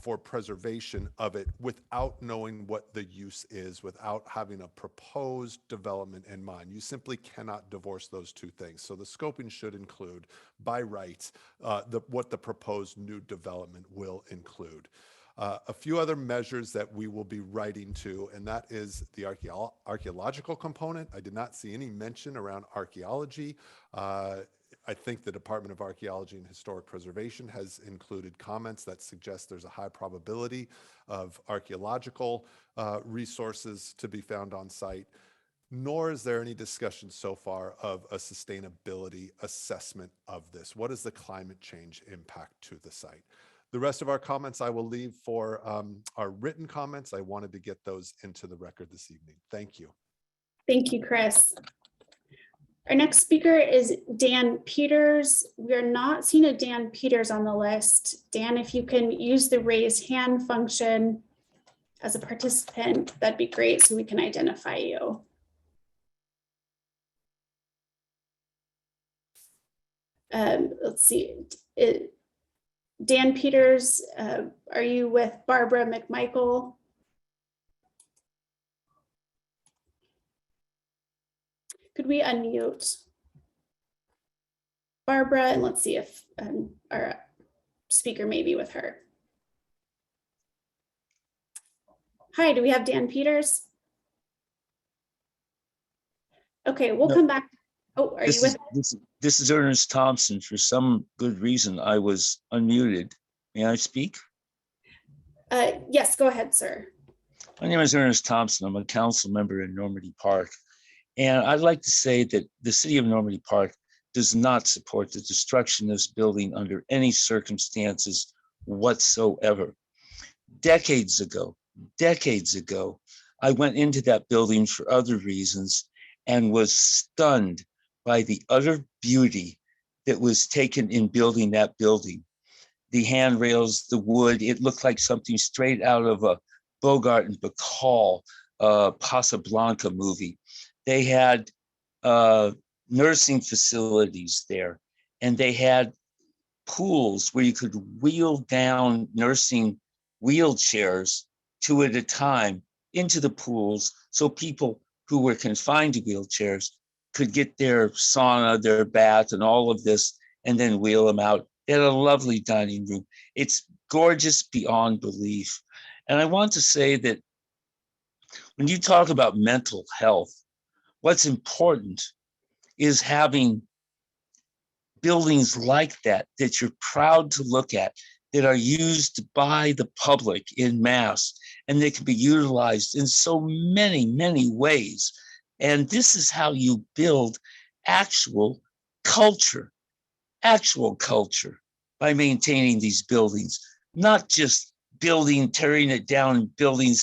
for preservation of it without knowing what the use is, without having a proposed development in mind. You simply cannot divorce those two things. So the scoping should include, by right, what the proposed new development will include. A few other measures that we will be writing to, and that is the archaeological component. I did not see any mention around archaeology. I think the Department of Archaeology and Historic Preservation has included comments that suggest there's a high probability of archaeological resources to be found on site, nor is there any discussion so far of a sustainability assessment of this. What is the climate change impact to the site? The rest of our comments I will leave for our written comments. I wanted to get those into the record this evening. Thank you. Thank you, Chris. Our next speaker is Dan Peters. We are not seeing a Dan Peters on the list. Dan, if you can use the raise hand function as a participant, that'd be great so we can identify you. Let's see. Dan Peters, are you with Barbara McMichael? Could we unmute Barbara and let's see if speaker may be with her. Hi, do we have Dan Peters? Okay, we'll come back. Oh, are you with? This is Ernest Thompson. For some good reason, I was unmuted. May I speak? Yes, go ahead, sir. My name is Ernest Thompson. I'm a council member in Normandy Park. And I'd like to say that the city of Normandy Park does not support the destruction of this building under any circumstances whatsoever. Decades ago, I went into that building for other reasons and was stunned by the utter beauty that was taken in building that building. The handrails, the wood, it looked like something straight out of a Bogart and Bacall Casablanca movie. They had nursing facilities there, and they had pools where you could wheel down nursing wheelchairs 2 at a time into the pools so people who were confined to wheelchairs could get their sauna, their bath, and all of this, and then wheel them out. They had a lovely dining room. It's gorgeous beyond belief. And I want to say that when you talk about mental health, what's important is having buildings like that, that you're proud to look at, that are used by the public in mass, and they can be utilized in so many, many ways. And this is how you build actual culture by maintaining these buildings, not just tearing it down and building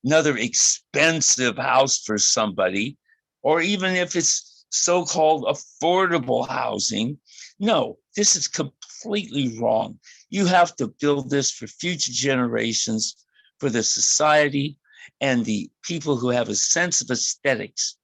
another expensive house for somebody, or even if it's so-called affordable housing. No, this is completely wrong. You have to build this for future generations, for the society and the people who have a sense of aesthetics.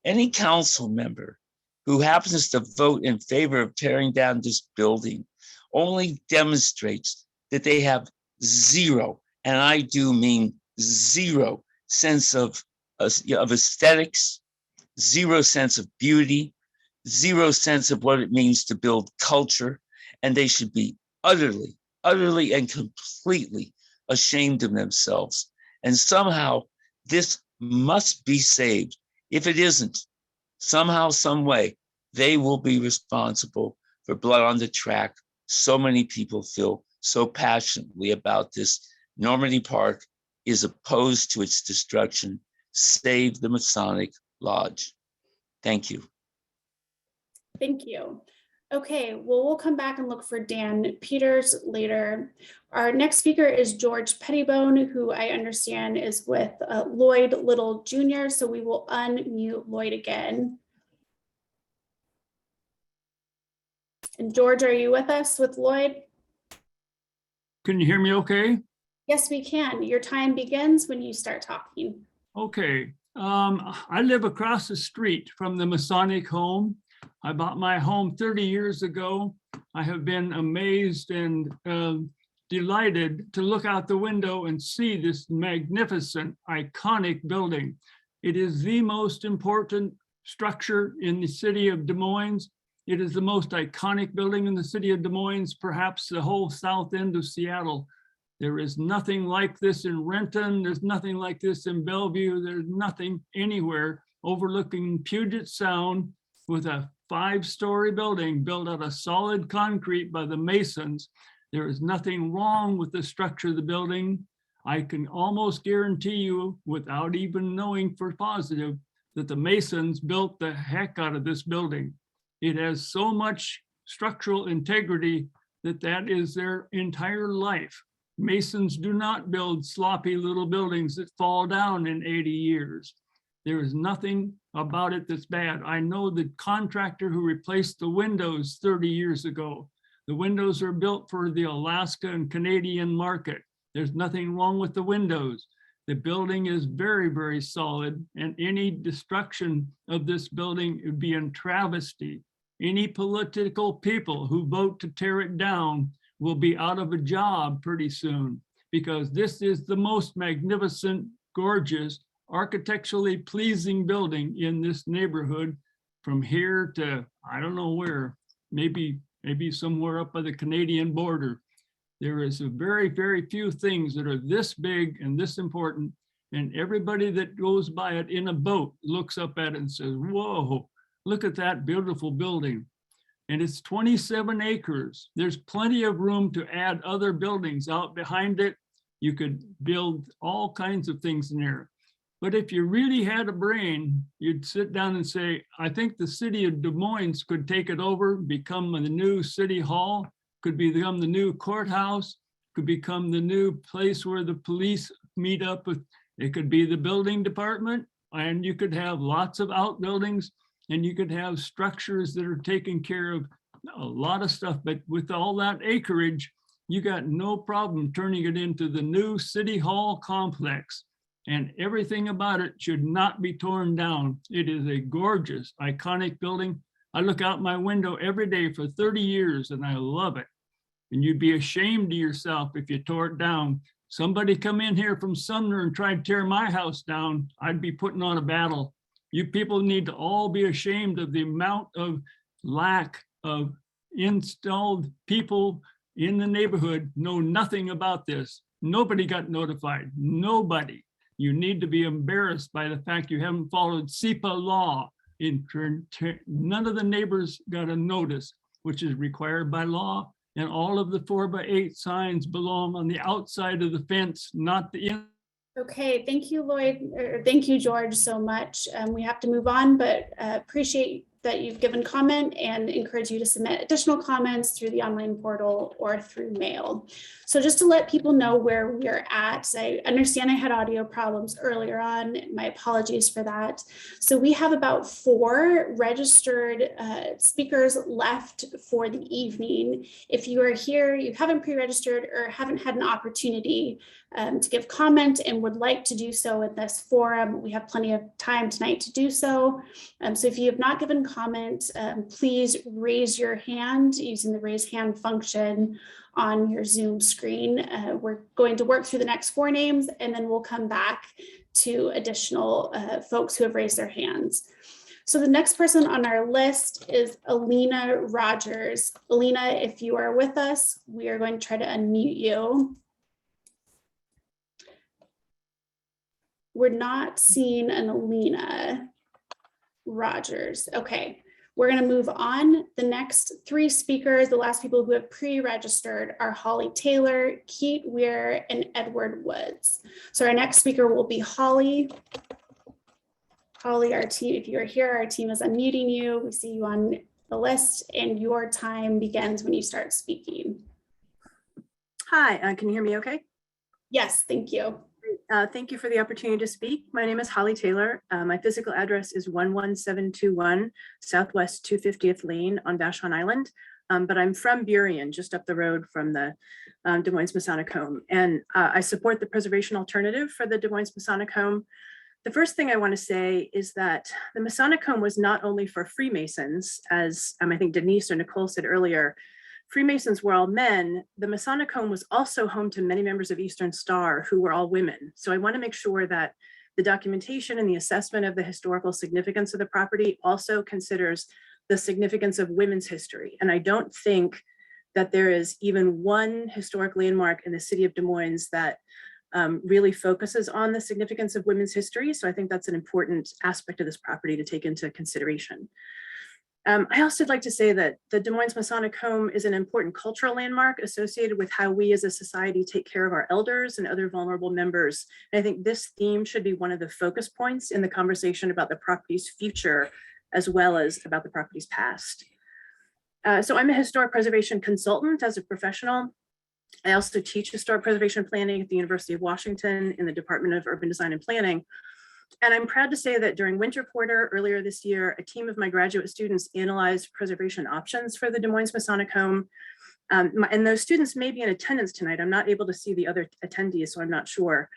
Any council member who happens to vote in favor of tearing down this building only demonstrates that they have zero, and I do mean zero, sense of aesthetics, zero sense of beauty, zero sense of what it means to build culture, and they should be utterly and completely ashamed of themselves. And somehow this must be saved. If it isn't, somehow, some way, they will be responsible for blood on the track. So many people feel so passionately about this. Normandy Park is opposed to its destruction. Save the Masonic Lodge. Thank you. Thank you. Okay, well, we'll come back and look for Dan Peters later. Our next speaker is George Pettibone, who I understand is with Lloyd Little Jr., so we will unmute Lloyd again. And George, are you with us with Lloyd? Can you hear me okay? Yes, we can. Your time begins when you start talking. Okay. I live across the street from the Masonic home. I bought my home 30 years ago. I have been amazed and delighted to look out the window and see this magnificent, iconic building. It is the most important structure in the city of Des Moines. It is the most iconic building in the city of Des Moines, perhaps the whole south end of Seattle. There is nothing like this in Renton. There's nothing like this in Bellevue. There's nothing anywhere overlooking Puget Sound with a 5-story building built out of solid concrete by the Masons. There is nothing wrong with the structure of the building. I can almost guarantee you, without even knowing for positive, that the Masons built the heck out of this building. It has so much structural integrity that is their entire life. Masons do not build sloppy little buildings that fall down in 80 years. There is nothing about it that's bad. I know the contractor who replaced the windows 30 years ago. The windows are built for the Alaska and Canadian market. There's nothing wrong with the windows. The building is very, very solid, and any destruction of this building would be a travesty. Any political people who vote to tear it down will be out of a job pretty soon, because this is the most magnificent, gorgeous, architecturally pleasing building in this neighborhood, from here to I don't know where, maybe somewhere up by the Canadian border. There is a very, very few things that are this big and this important. And everybody that goes by it in a boat looks up at it and says, whoa, look at that beautiful building. And it's 27 acres. There's plenty of room to add other buildings out behind it. You could build all kinds of things in there. But if you really had a brain, you'd sit down and say, I think the city of Des Moines could take it over, become the new city hall, could become the new courthouse, could become the new place where the police meet up with. It could be the building department, and you could have lots of outbuildings, and you could have structures that are taking care of a lot of stuff. But with all that acreage, you got no problem turning it into the new city hall complex. And everything about it should not be torn down. It is a gorgeous, iconic building. I look out my window every day for 30 years and I love it. And you'd be ashamed of yourself if you tore it down. Somebody come in here from Sumner and try to tear my house down, I'd be putting on a battle. You people need to all be ashamed of the amount of lack of installed people in the neighborhood know nothing about this. Nobody got notified, nobody. You need to be embarrassed by the fact you haven't followed SEPA law. None of the neighbors got a notice, which is required by law. And all of the 4x8 signs belong on the outside of the fence, not the inside. Okay, thank you, Lloyd, or thank you, George, so much. We have to move on, but appreciate that you've given comment and encourage you to submit additional comments through the online portal or through mail. So just to let people know where we're at, I understand I had audio problems earlier on. My apologies for that. So we have about 4 registered speakers left for the evening. If you are here, you haven't pre-registered or haven't had an opportunity to give comment and would like to do so in this forum, we have plenty of time tonight to do so. So if you have not given comment, please raise your hand using the raise hand function on your Zoom screen. We're going to work through the next 4 names and then we'll come back to additional folks who have raised their hands. So the next person on our list is Alina Rogers. Alina, if you are with us, we are going to try to unmute you. We're not seeing an Alina Rogers. Okay, we're going to move on. The next 3 speakers, the last people who have pre-registered, are Holly Taylor, Keith Weir, and Edward Woods. So our next speaker will be Holly. Holly, our team, if you're here, our team is unmuting you. We see you on the list and your time begins when you start speaking. Hi, can you hear me okay? Yes, thank you. Thank you for the opportunity to speak. My name is Holly Taylor. My physical address is 11721 Southwest 250th Lane on Vashon Island, but I'm from Burien, just up the road from the Des Moines Masonic Home. And I support the preservation alternative for the Des Moines Masonic Home. The first thing I want to say is that the Masonic Home was not only for Freemasons, as I think Denise or Nicole said earlier. Freemasons were all men. The Masonic Home was also home to many members of Eastern Star who were all women. So I want to make sure that the documentation and the assessment of the historical significance of the property also considers the significance of women's history. And I don't think that there is even one historic landmark in the city of Des Moines that really focuses on the significance of women's history. So I think that's an important aspect of this property to take into consideration. I also would like to say that the Des Moines Masonic Home is an important cultural landmark associated with how we as a society take care of our elders and other vulnerable members. And I think this theme should be one of the focus points in the conversation about the property's future, as well as about the property's past. So I'm a historic preservation consultant as a professional. I also teach historic preservation planning at the University of Washington in the Department of Urban Design and Planning. And I'm proud to say that during Winter Quarter earlier this year, a team of my graduate students analyzed preservation options for the Des Moines Masonic Home. And those students may be in attendance tonight. I'm not able to see the other attendees, so I'm not sure.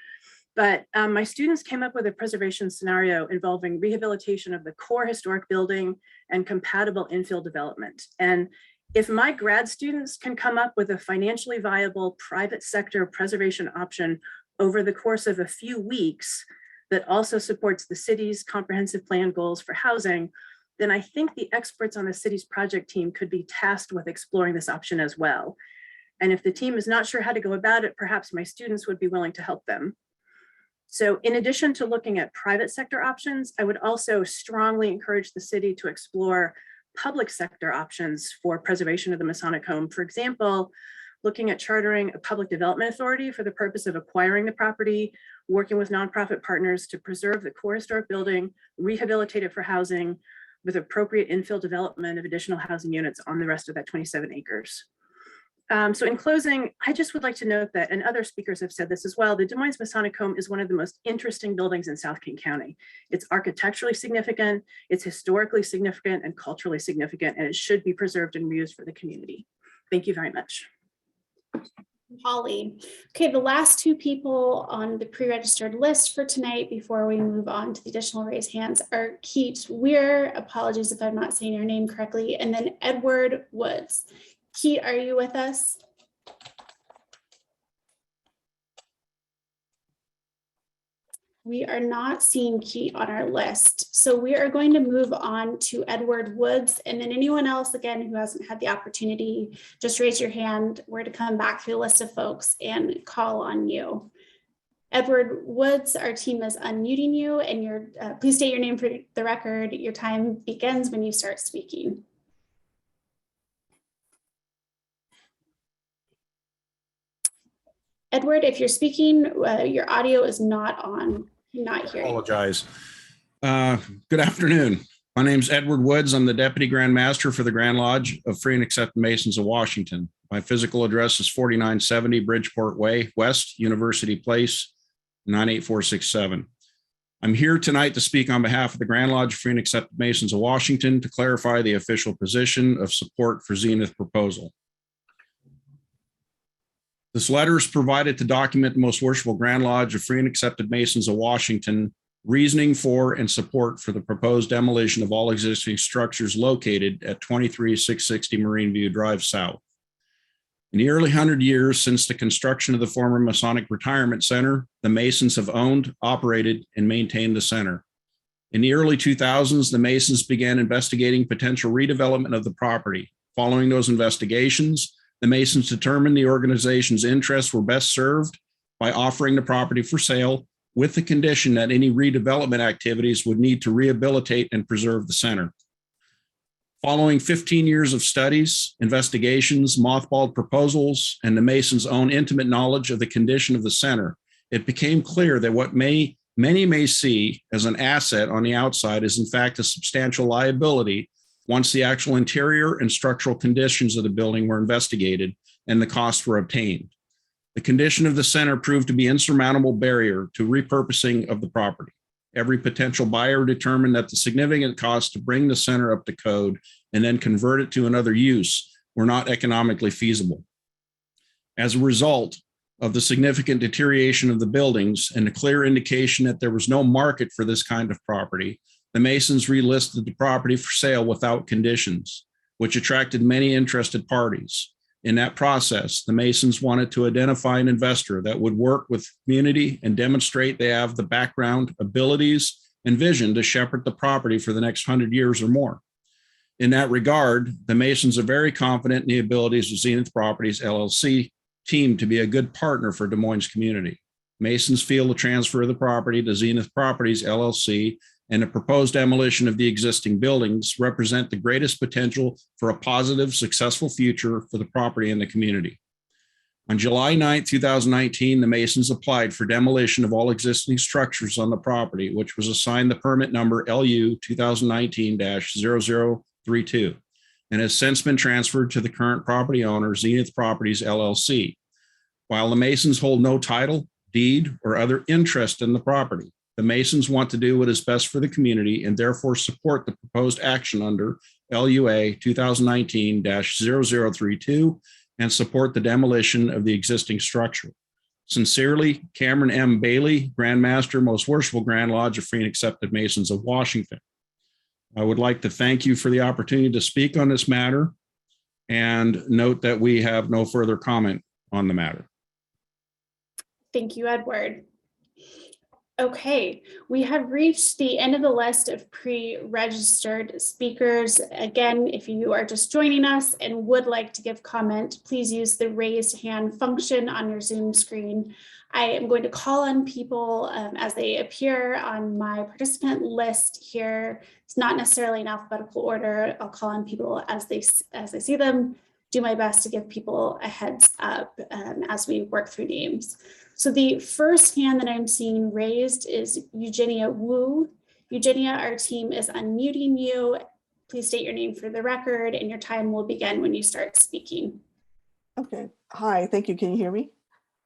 But my students came up with a preservation scenario involving rehabilitation of the core historic building and compatible infill development. And if my grad students can come up with a financially viable private sector preservation option over the course of a few weeks, that also supports the city's comprehensive plan goals for housing, then I think the experts on the city's project team could be tasked with exploring this option as well. And if the team is not sure how to go about it, perhaps my students would be willing to help them. So in addition to looking at private sector options, I would also strongly encourage the city to explore public sector options for preservation of the Masonic home. For example, looking at chartering a public development authority for the purpose of acquiring the property, working with nonprofit partners to preserve the core historic building, rehabilitate it for housing with appropriate infill development of additional housing units on the rest of that 27 acres. So in closing, I just would like to note that, and other speakers have said this as well, the Des Moines Masonic Home is one of the most interesting buildings in South King County. It's architecturally significant, it's historically significant and culturally significant, and it should be preserved and reused for the community. Thank you very much. Holly. Okay, the last two people on the pre-registered list for tonight before we move on to the additional raised hands are Keith Weir, apologies if I'm not saying your name correctly, and then Edward Woods. Keith, are you with us? We are not seeing Keith on our list. So we are going to move on to Edward Woods, and then anyone else, again, who hasn't had the opportunity, just raise your hand. We're to come back through the list of folks and call on you. Edward Woods, our team is unmuting you, and please state your name for the record. Your time begins when you start speaking. Edward, if you're speaking, your audio is not on. I'm not hearing. Apologize. Good afternoon. My name is Edward Woods. I'm the Deputy Grand Master for the Grand Lodge of Free and Accepted Masons of Washington. My physical address is 4970 Bridgeport Way, West, University Place, 98467. I'm here tonight to speak on behalf of the Grand Lodge of Free and Accepted Masons of Washington to clarify the official position of support for Zenith proposal. This letter is provided to document the Most Worshipful Grand Lodge of Free and Accepted Masons of Washington reasoning for and support for the proposed demolition of all existing structures located at 23660 Marine View Drive South. In the early 100 years since the construction of the former Masonic Retirement Center, the Masons have owned, operated, and maintained the center. In the early 2000s, the Masons began investigating potential redevelopment of the property. Following those investigations, the Masons determined the organization's interests were best served by offering the property for sale with the condition that any redevelopment activities would need to rehabilitate and preserve the center. Following 15 years of studies, investigations, mothballed proposals, and the Masons' own intimate knowledge of the condition of the center, it became clear that what many may see as an asset on the outside is in fact a substantial liability once the actual interior and structural conditions of the building were investigated and the costs were obtained. The condition of the center proved to be an insurmountable barrier to repurposing of the property. Every potential buyer determined that the significant costs to bring the center up to code and then convert it to another use were not economically feasible. As a result of the significant deterioration of the buildings and a clear indication that there was no market for this kind of property, the Masons relisted the property for sale without conditions, which attracted many interested parties. In that process, the Masons wanted to identify an investor that would work with the community and demonstrate they have the background, abilities, and vision to shepherd the property for the next 100 years or more. In that regard, the Masons are very confident in the abilities of Zenith Properties LLC team to be a good partner for Des Moines community. Masons feel the transfer of the property to Zenith Properties LLC and the proposed demolition of the existing buildings represent the greatest potential for a positive, successful future for the property and the community. On July 9, 2019, the Masons applied for demolition of all existing structures on the property, which was assigned the permit number LU 2019-0032, and has since been transferred to the current property owner, Zenith Properties LLC. While the Masons hold no title, deed, or other interest in the property, the Masons want to do what is best for the community and therefore support the proposed action under LUA 2019-0032 and support the demolition of the existing structure. Sincerely, Cameron M. Bailey, Grand Master, Most Worshipful Grand Lodge of Free and Accepted Masons of Washington. I would like to thank you for the opportunity to speak on this matter and note that we have no further comment on the matter. Thank you, Edward. Okay, we have reached the end of the list of pre-registered speakers. Again, if you are just joining us and would like to give comment, please use the raised hand function on your Zoom screen. I am going to call on people as they appear on my participant list here. It's not necessarily in alphabetical order. I'll call on people as they see them. Do my best to give people a heads up as we work through names. So the first hand that I'm seeing raised is Eugenia Wu. Eugenia, our team is unmuting you. Please state your name for the record and your time will begin when you start speaking. Okay. Hi, thank you. Can you hear me?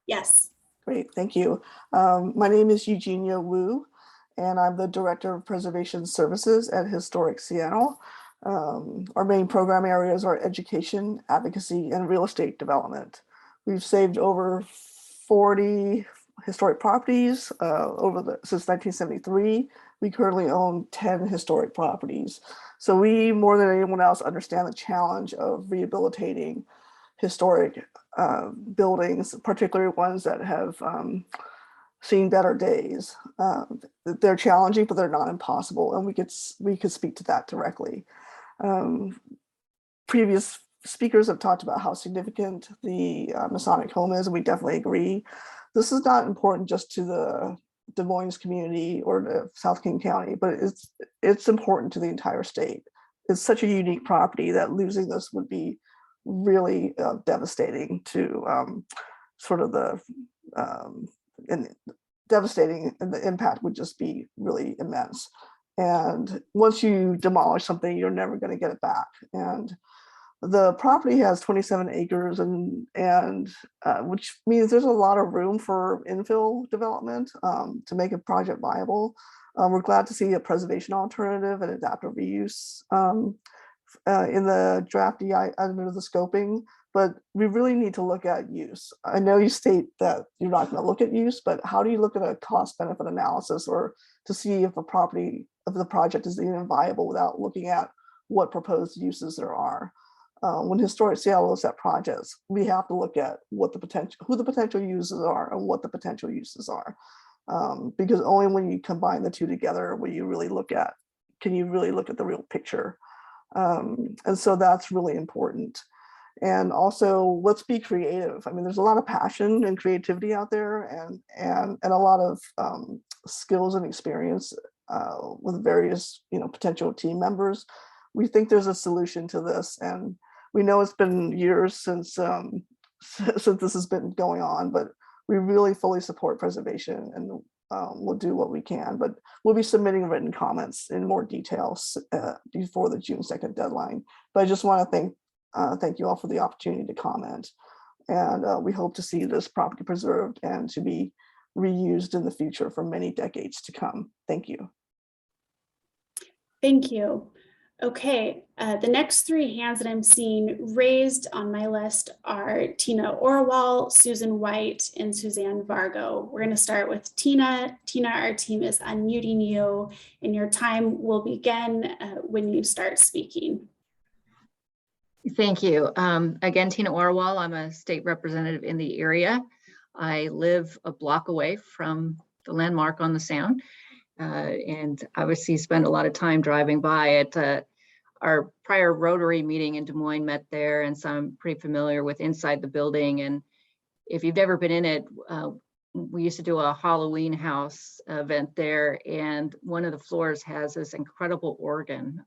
Yes. Great, thank you. My name is Eugenia Wu, and I'm the Director of Preservation Services at Historic Seattle. Our main program areas are education, advocacy, and real estate development. We've saved over 40 historic properties since 1973. We currently own 10 historic properties. So we, more than anyone else, understand the challenge of rehabilitating historic buildings, particularly ones that have seen better days. They're challenging, but they're not impossible, and we could speak to that directly. Previous speakers have talked about how significant the Masonic home is, and we definitely agree. This is not important just to the Des Moines community or the South King County, but it's important to the entire state. It's such a unique property that losing this would be really devastating to devastating, and the impact would just be really immense. And once you demolish something, you're never going to get it back. And the property has 27 acres, and which means there's a lot of room for infill development to make a project viable. We're glad to see a preservation alternative and adaptive reuse in the draft EI under the scoping, but we really need to look at use. I know you state that you're not going to look at use, but how do you look at a cost benefit analysis or to see if the project is even viable without looking at what proposed uses there are? When Historic Seattle looks at projects, we have to look at who the potential uses are and what the potential uses are. Because only when you combine the two together can you really look at the real picture. And so that's really important. And also, let's be creative. I mean, there's a lot of passion and creativity out there, and a lot of skills and experience with various potential team members. We think there's a solution to this, and we know it's been years since this has been going on, but we really fully support preservation, and we'll do what we can. But we'll be submitting written comments in more details before the June 2nd deadline. But I just want to thank you all for the opportunity to comment, and we hope to see this property preserved and to be reused in the future for many decades to come. Thank you. Thank you. Okay, the next three hands that I'm seeing raised on my list are Tina Orwell, Susan White, and Suzanne Vargo. We're going to start with Tina. Tina, our team is unmuting you, and your time will begin when you start speaking. Thank you. Again, Tina Orwell. I'm a state representative in the area. I live a block away from the landmark on the Sound, and obviously spend a lot of time driving by it. Our prior Rotary meeting in Des Moines met there, and so I'm pretty familiar with inside the building. And if you've ever been in it, we used to do a Halloween house event there, and one of the floors has this incredible organ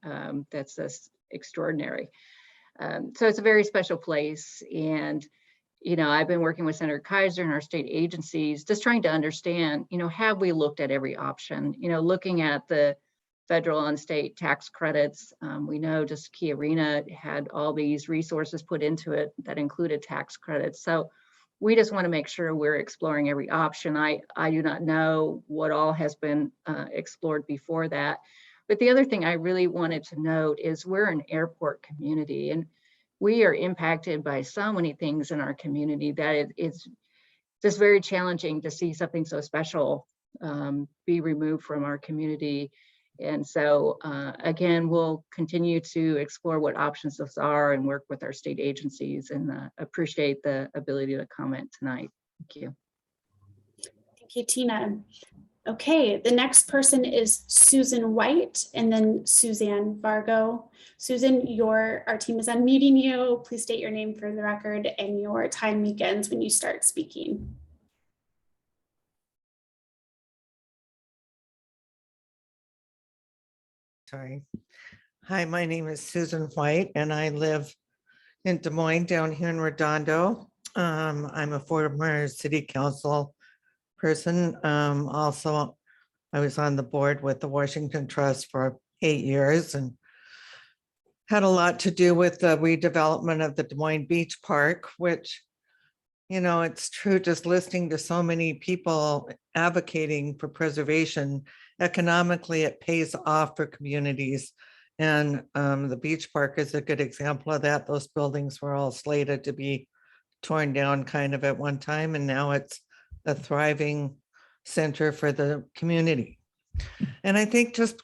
that's just extraordinary. So it's a very special place. And, I've been working with Senator Kaiser and our state agencies, just trying to understand, have we looked at every option, looking at the federal and state tax credits. We know just Key Arena had all these resources put into it that included tax credits. So we just want to make sure we're exploring every option. I do not know what all has been explored before that. But the other thing I really wanted to note is we're an airport community, and we are impacted by so many things in our community that it's just very challenging to see something so special be removed from our community. And so, again, we'll continue to explore what options those are and work with our state agencies, and appreciate the ability to comment tonight. Thank you. Thank you, Tina. Okay, the next person is Susan White and then Suzanne Vargo. Susan, our team is unmuting you. Please state your name for the record and your time begins when you start speaking. Sorry. Hi, my name is Susan White and I live in Des Moines down here in Redondo. I'm a former city council person. Also, I was on the board with the Washington Trust for 8 years and had a lot to do with the redevelopment of the Des Moines Beach Park, which, you know, it's true, just listening to so many people advocating for preservation, economically, it pays off for communities. And the beach park is a good example of that. Those buildings were all slated to be torn down kind of at one time, and now it's a thriving center for the community. And I think just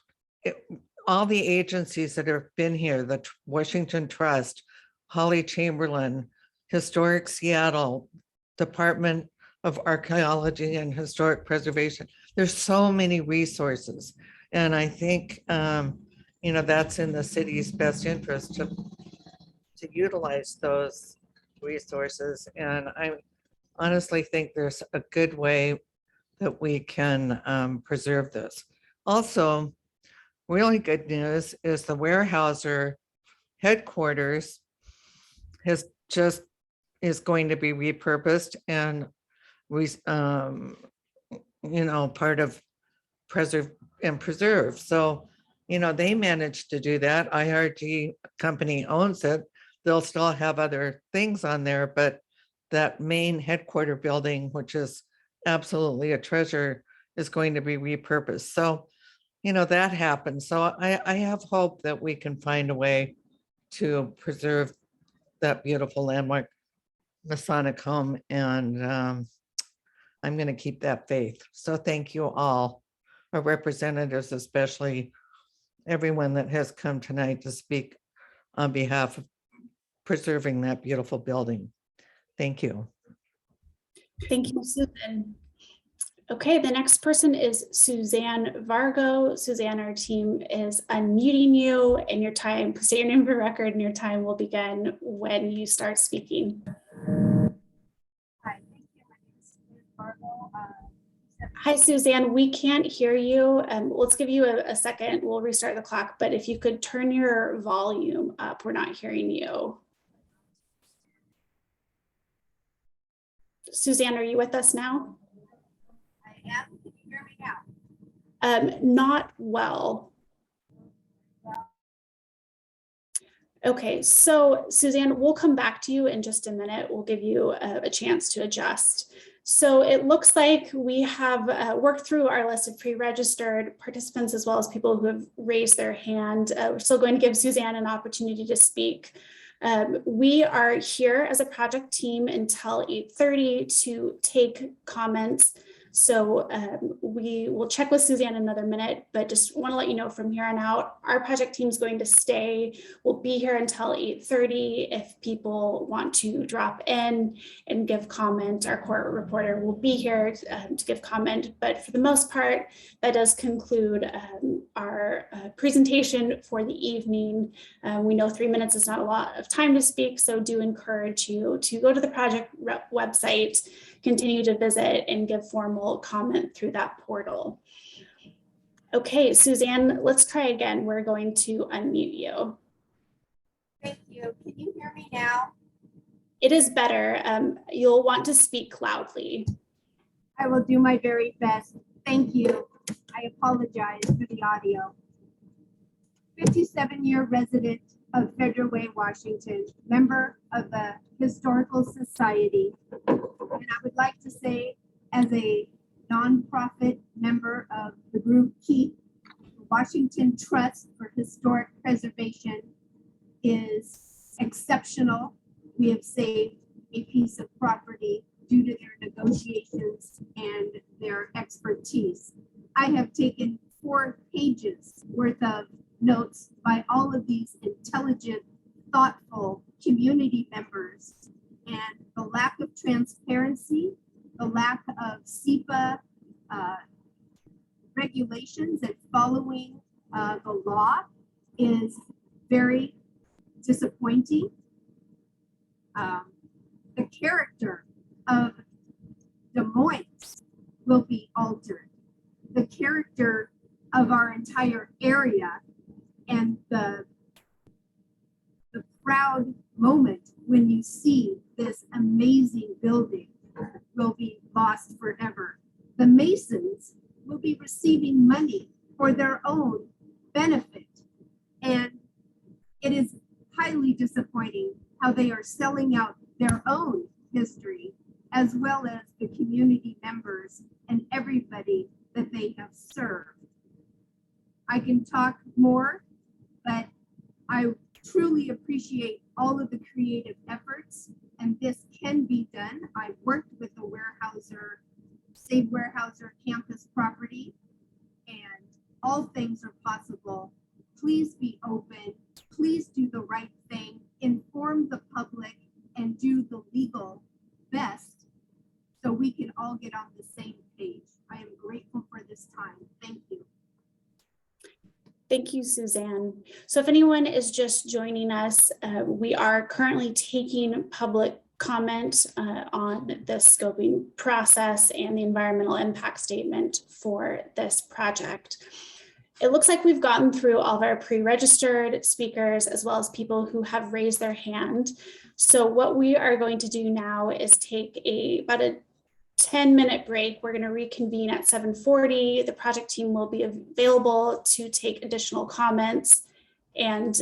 all the agencies that have been here, the Washington Trust, Holly Chamberlain, Historic Seattle, Department of Archaeology and Historic Preservation, there's so many resources. And I think, you know, that's in the city's best interest to utilize those resources. And I honestly think there's a good way that we can preserve this. Also, really good news is the Weyerhaeuser headquarters is going to be repurposed and you know, part of preserve. So, you know, they managed to do that. IRG company owns it. They'll still have other things on there, but that main headquarter building, which is absolutely a treasure, is going to be repurposed. So, you know, that happened. So I have hope that we can find a way to preserve that beautiful landmark Masonic home. And I'm going to keep that faith. So thank you all, our representatives, especially everyone that has come tonight to speak on behalf of preserving that beautiful building. Thank you. Thank you, Susan. Okay, the next person is Suzanne Vargo. Suzanne, our team is unmuting you, and your time, say your name for record, and your time will begin when you start speaking. Hi, thank you. My name is Suzanne Vargo. Hi, Suzanne, we can't hear you. Let's give you a second. We'll restart the clock, but if you could turn your volume up, we're not hearing you. Suzanne, are you with us now? I am. Can you hear me now? Not well. Okay, so Suzanne, we'll come back to you in just a minute. We'll give you a chance to adjust. So it looks like we have worked through our list of pre-registered participants as well as people who have raised their hand. We're still going to give Suzanne an opportunity to speak. We are here as a project team until 8:30 to take comments. So we will check with Suzanne in another minute, but just want to let you know from here on out, our project team is going to stay. We'll be here until 8:30. If people want to drop in and give comment, our court reporter will be here to give comment. But for the most part, that does conclude our presentation for the evening. We know 3 minutes is not a lot of time to speak, so do encourage you to go to the project website, continue to visit and give formal comment through that portal. Okay, Suzanne, let's try again. We're going to unmute you. Thank you. Can you hear me now? It is better. You'll want to speak loudly. I will do my very best. Thank you. I apologize for the audio. 57-year resident of Federal Way, Washington, member of the Historical Society. And I would like to say, as a nonprofit member of the group KEEP, the Washington Trust for Historic Preservation is exceptional. We have saved a piece of property due to their negotiations and their expertise. I have taken 4 pages worth of notes by all of these intelligent, thoughtful community members, and the lack of transparency, the lack of SEPA regulations and following the law is very disappointing. The character of Des Moines will be altered. The character of our entire area and the proud moment when you see this amazing building will be lost forever. The Masons will be receiving money for their own benefit. And it is highly disappointing how they are selling out their own history as well as the community members and everybody that they have served. I can talk more, but I truly appreciate all of the creative efforts, and this can be done. I've worked with the Save Weyerhaeuser campus property, and all things are possible. Please be open. Please do the right thing. Inform the public and do the legal best so we can all get on the same page. I am grateful for this time. Thank you. Thank you, Suzanne. So if anyone is just joining us, we are currently taking public comment on the scoping process and the environmental impact statement for this project. It looks like we've gotten through all of our pre-registered speakers as well as people who have raised their hand. So what we are going to do now is take about a 10-minute break. We're going to reconvene at 7:40. The project team will be available to take additional comments, and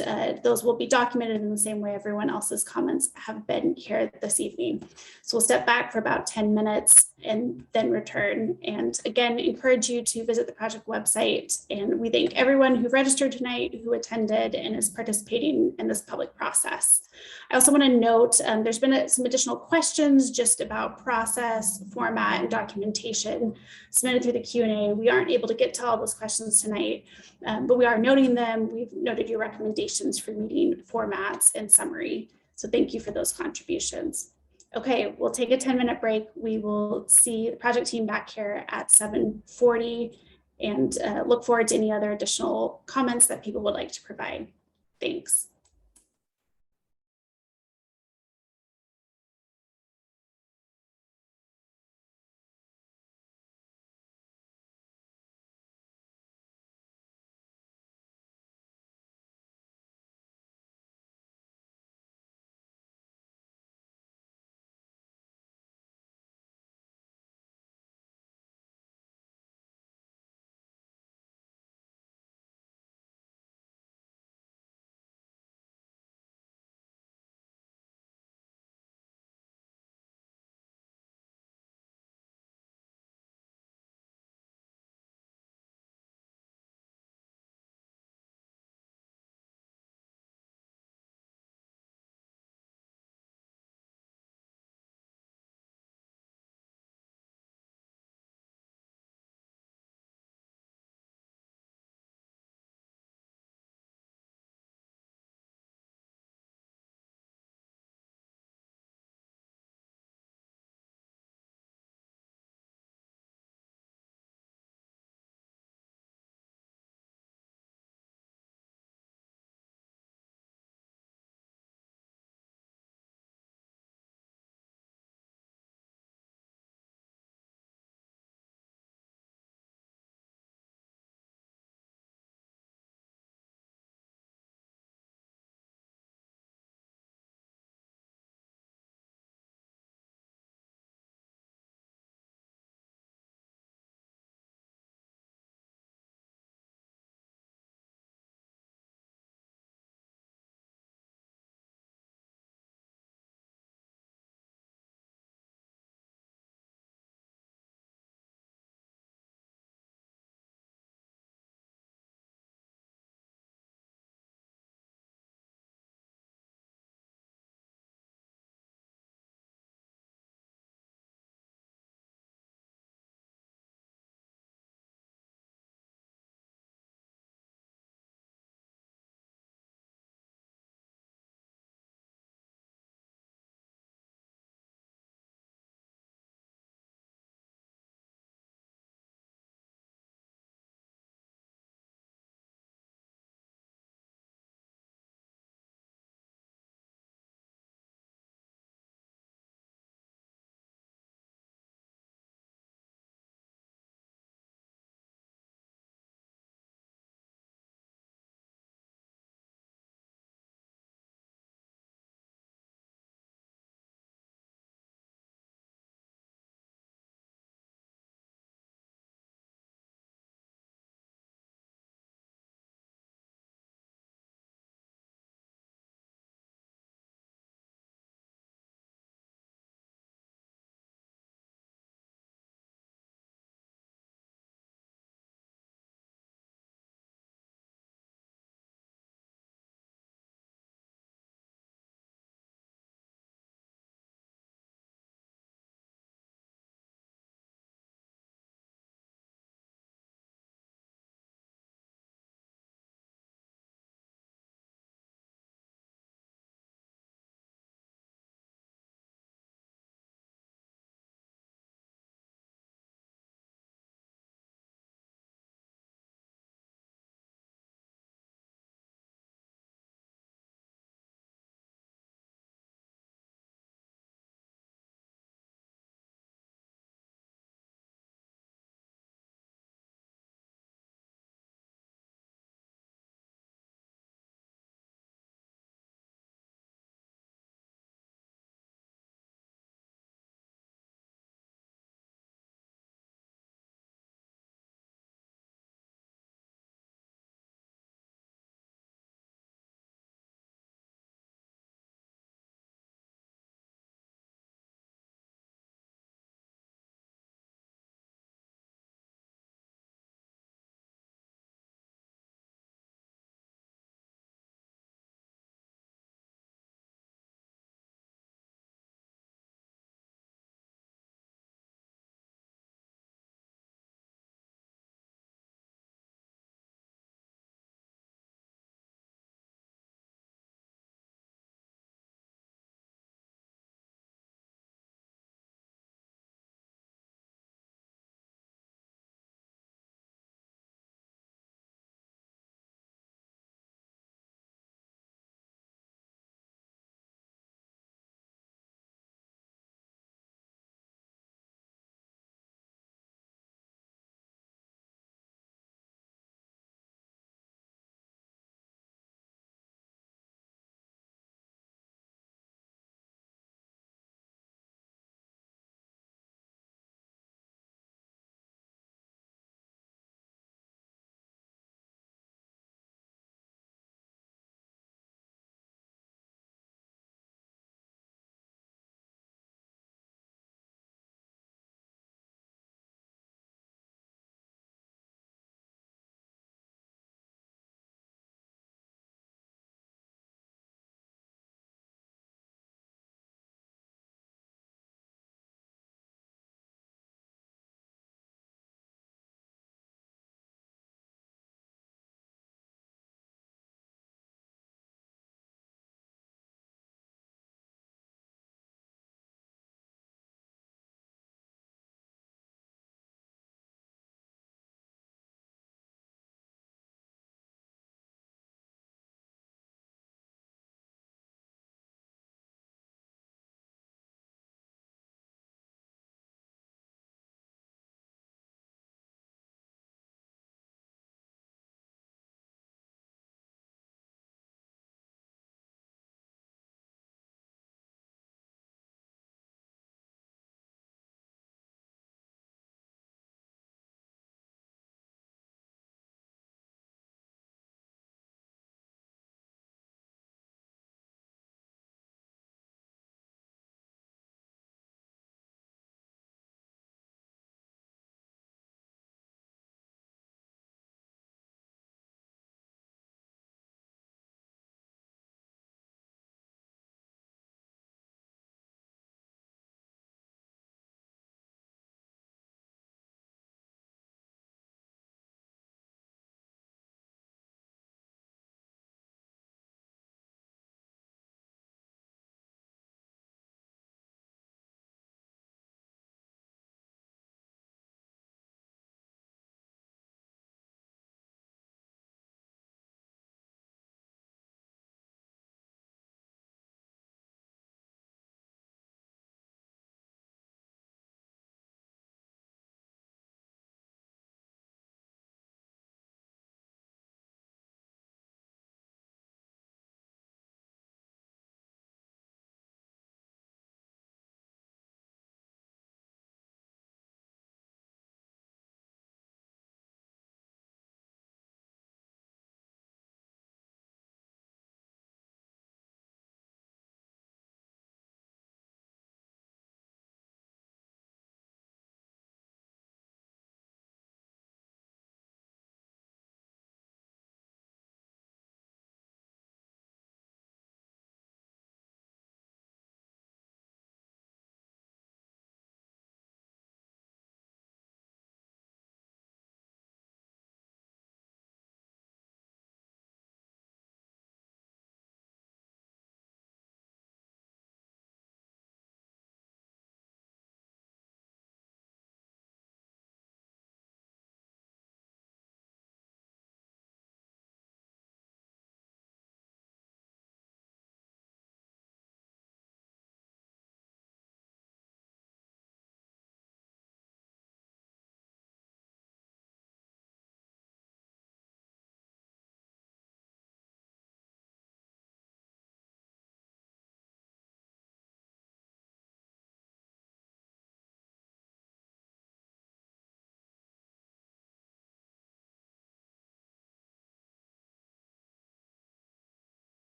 those will be documented in the same way everyone else's comments have been here this evening. So we'll step back for about 10 minutes and then return. And again, encourage you to visit the project website. And we thank everyone who registered tonight, who attended and is participating in this public process. I also want to note there's been some additional questions just about process, format, and documentation submitted through the Q&A. We aren't able to get to all those questions tonight, but we are noting them. We've noted your recommendations for meeting formats and summary. So thank you for those contributions. Okay, we'll take a 10-minute break. We will see the project team back here at 7:40 and look forward to any other additional comments that people would like to provide. Thanks.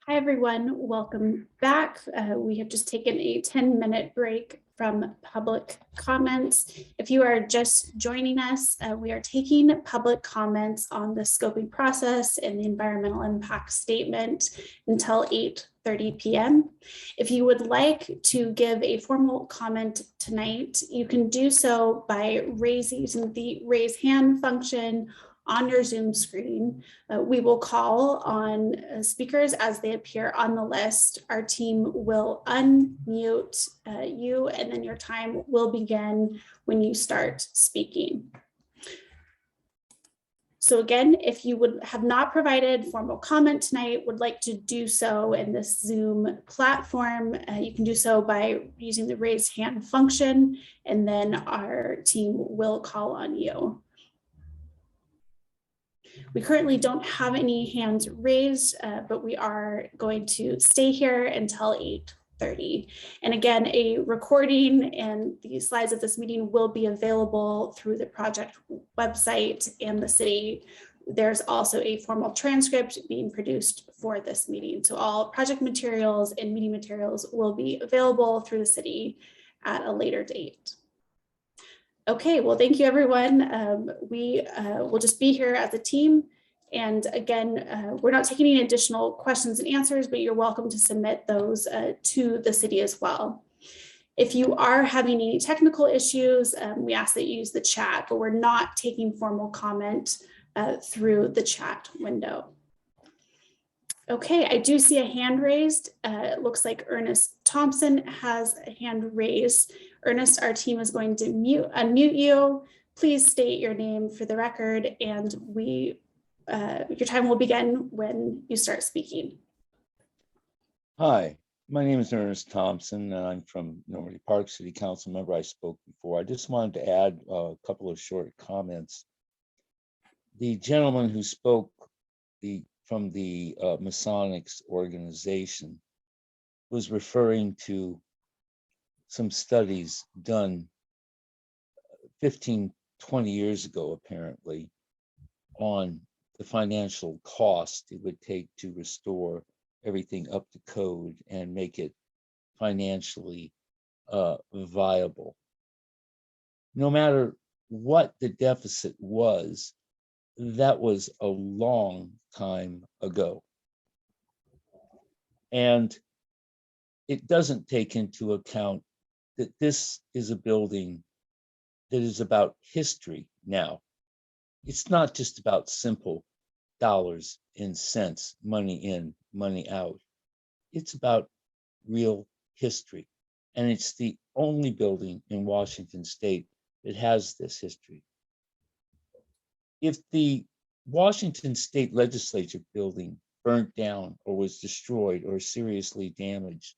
Hi, everyone. Welcome back. We have just taken a 10-minute break from public comments. If you are just joining us, we are taking public comments on the scoping process and the environmental impact statement until 8:30 p.m. If you would like to give a formal comment tonight, you can do so by using the raise hand function on your Zoom screen. We will call on speakers as they appear on the list. Our team will unmute you, and then your time will begin when you start speaking. So again, if you have not provided formal comment tonight, would like to do so in this Zoom platform, you can do so by using the raise hand function, and then our team will call on you. We currently don't have any hands raised, but we are going to stay here until 8:30. And again, a recording and the slides of this meeting will be available through the project website and the city. There's also a formal transcript being produced for this meeting. So all project materials and meeting materials will be available through the city at a later date. Okay, well, thank you, everyone. We will just be here as a team. And again, we're not taking any additional questions and answers, but you're welcome to submit those to the city as well. If you are having any technical issues, we ask that you use the chat, but we're not taking formal comment through the chat window. Okay, I do see a hand raised. It looks like Ernest Thompson has a hand raised. Ernest, our team is going to unmute you. Please state your name for the record, and your time will begin when you start speaking. Hi, my name is Ernest Thompson, and I'm from Normandy Park City Council member. I spoke before. I just wanted to add a couple of short comments. The gentleman who spoke from the Masonic organization was referring to some studies done 15, 20 years ago, apparently, on the financial cost it would take to restore everything up to code and make it financially viable. No matter what the deficit was, that was a long time ago. And it doesn't take into account that this is a building that is about history now. It's not just about simple dollars and cents, money in, money out. It's about real history. And it's the only building in Washington state that has this history. If the Washington state legislature building burnt down or was destroyed or seriously damaged,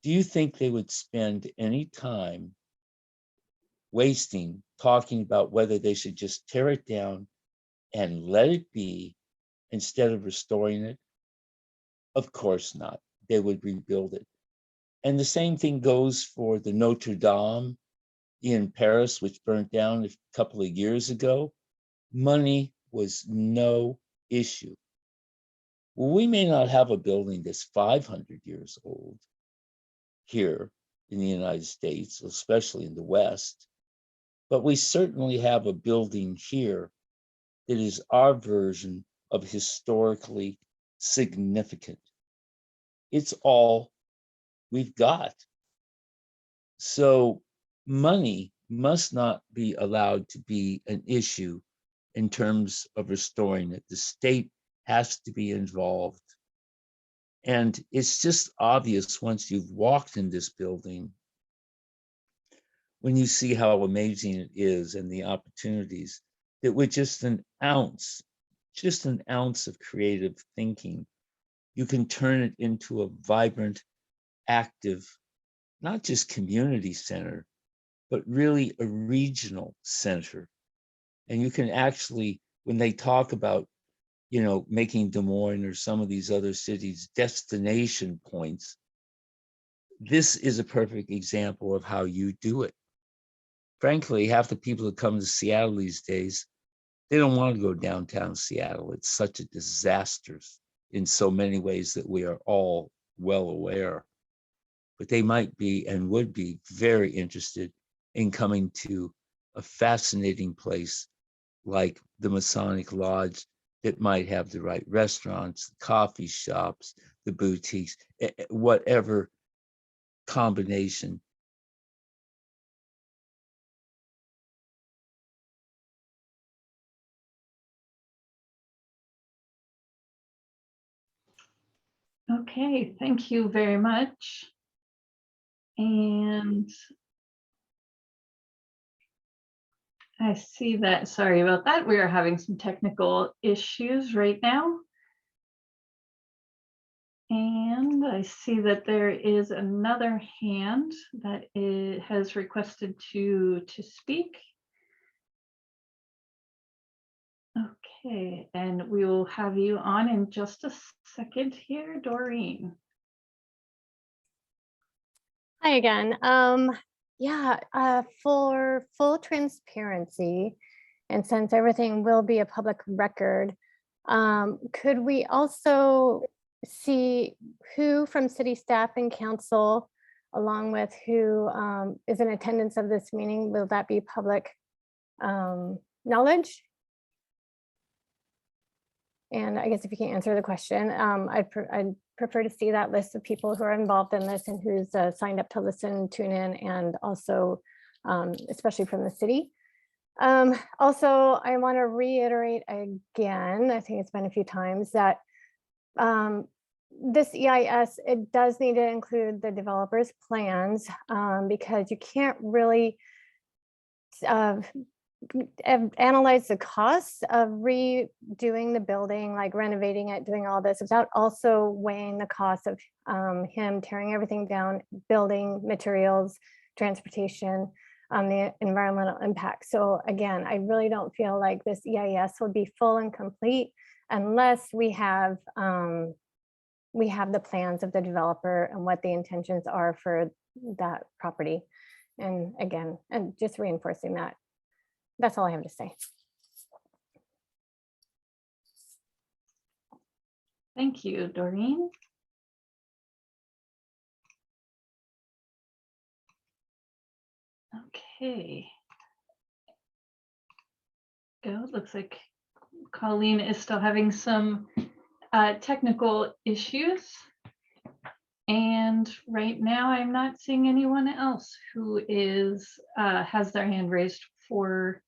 do you think they would spend any time wasting talking about whether they should just tear it down and let it be instead of restoring it? Of course not. They would rebuild it. And the same thing goes for the Notre Dame in Paris, which burnt down a couple of years ago. Money was no issue. Well, we may not have a building that's 500 years old here in the United States, especially in the West, but we certainly have a building here that is our version of historically significant. It's all we've got. So money must not be allowed to be an issue in terms of restoring it. The state has to be involved. And it's just obvious once you've walked in this building, when you see how amazing it is and the opportunities, that with just an ounce of creative thinking, you can turn it into a vibrant, active, not just community center, but really a regional center. And you can actually, when they talk about, making Des Moines or some of these other cities destination points, this is a perfect example of how you do it. Frankly, half the people that come to Seattle these days, they don't want to go downtown Seattle. It's such a disaster in so many ways that we are all well aware. But they might be and would be very interested in coming to a fascinating place like the Masonic Lodge that might have the right restaurants, coffee shops, the boutiques, whatever combination. Okay, thank you very much. And I see that, sorry about that. We are having some technical issues right now. And I see that there is another hand that has requested to speak. Okay, and we will have you on in just a second here, Doreen. Hi again. For full transparency, and since everything will be a public record, could we also see who from city staff and council, along with who is in attendance of this meeting? Will that be public knowledge? And I guess if you can't answer the question, I'd prefer to see that list of people who are involved in this and who's signed up to listen, tune in, and also especially from the city. Also, I want to reiterate again, I think it's been a few times, that this EIS, it does need to include the developer's plans because you can't really analyze the costs of redoing the building, like renovating it, doing all this, without also weighing the cost of him tearing everything down, building materials, transportation, the environmental impact. So again, I really don't feel like this EIS will be full and complete unless we have the plans of the developer and what the intentions are for that property. And again, and just reinforcing that. That's all I have to say. Thank you, Doreen. Okay. It looks like Colleen is still having some technical issues. And right now I'm not seeing anyone else who has their hand raised for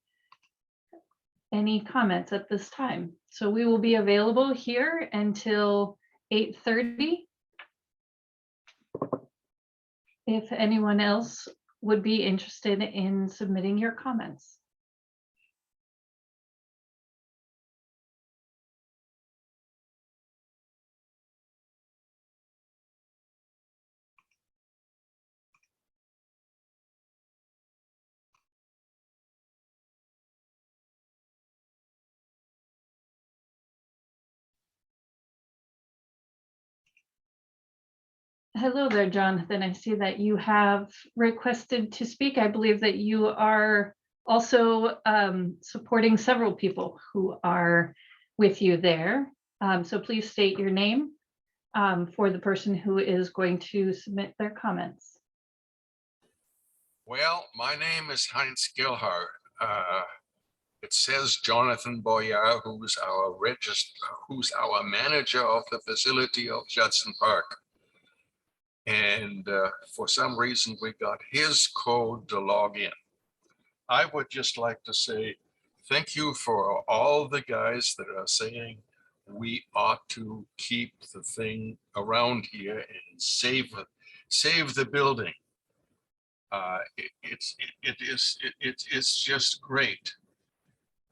any comments at this time. So we will be available here until 8:30. If anyone else would be interested in submitting your comments. Hello there, Jonathan. I see that you have requested to speak. I believe that you are also supporting several people who are with you there. So please state your name for the person who is going to submit their comments. Well, my name is Heinz Gilhart. It says Jonathan Boyar, who's our manager of the facility of Judson Park. And for some reason, we got his code to log in. I would just like to say thank you for all the guys that are saying we ought to keep the thing around here and save the building. It's just great.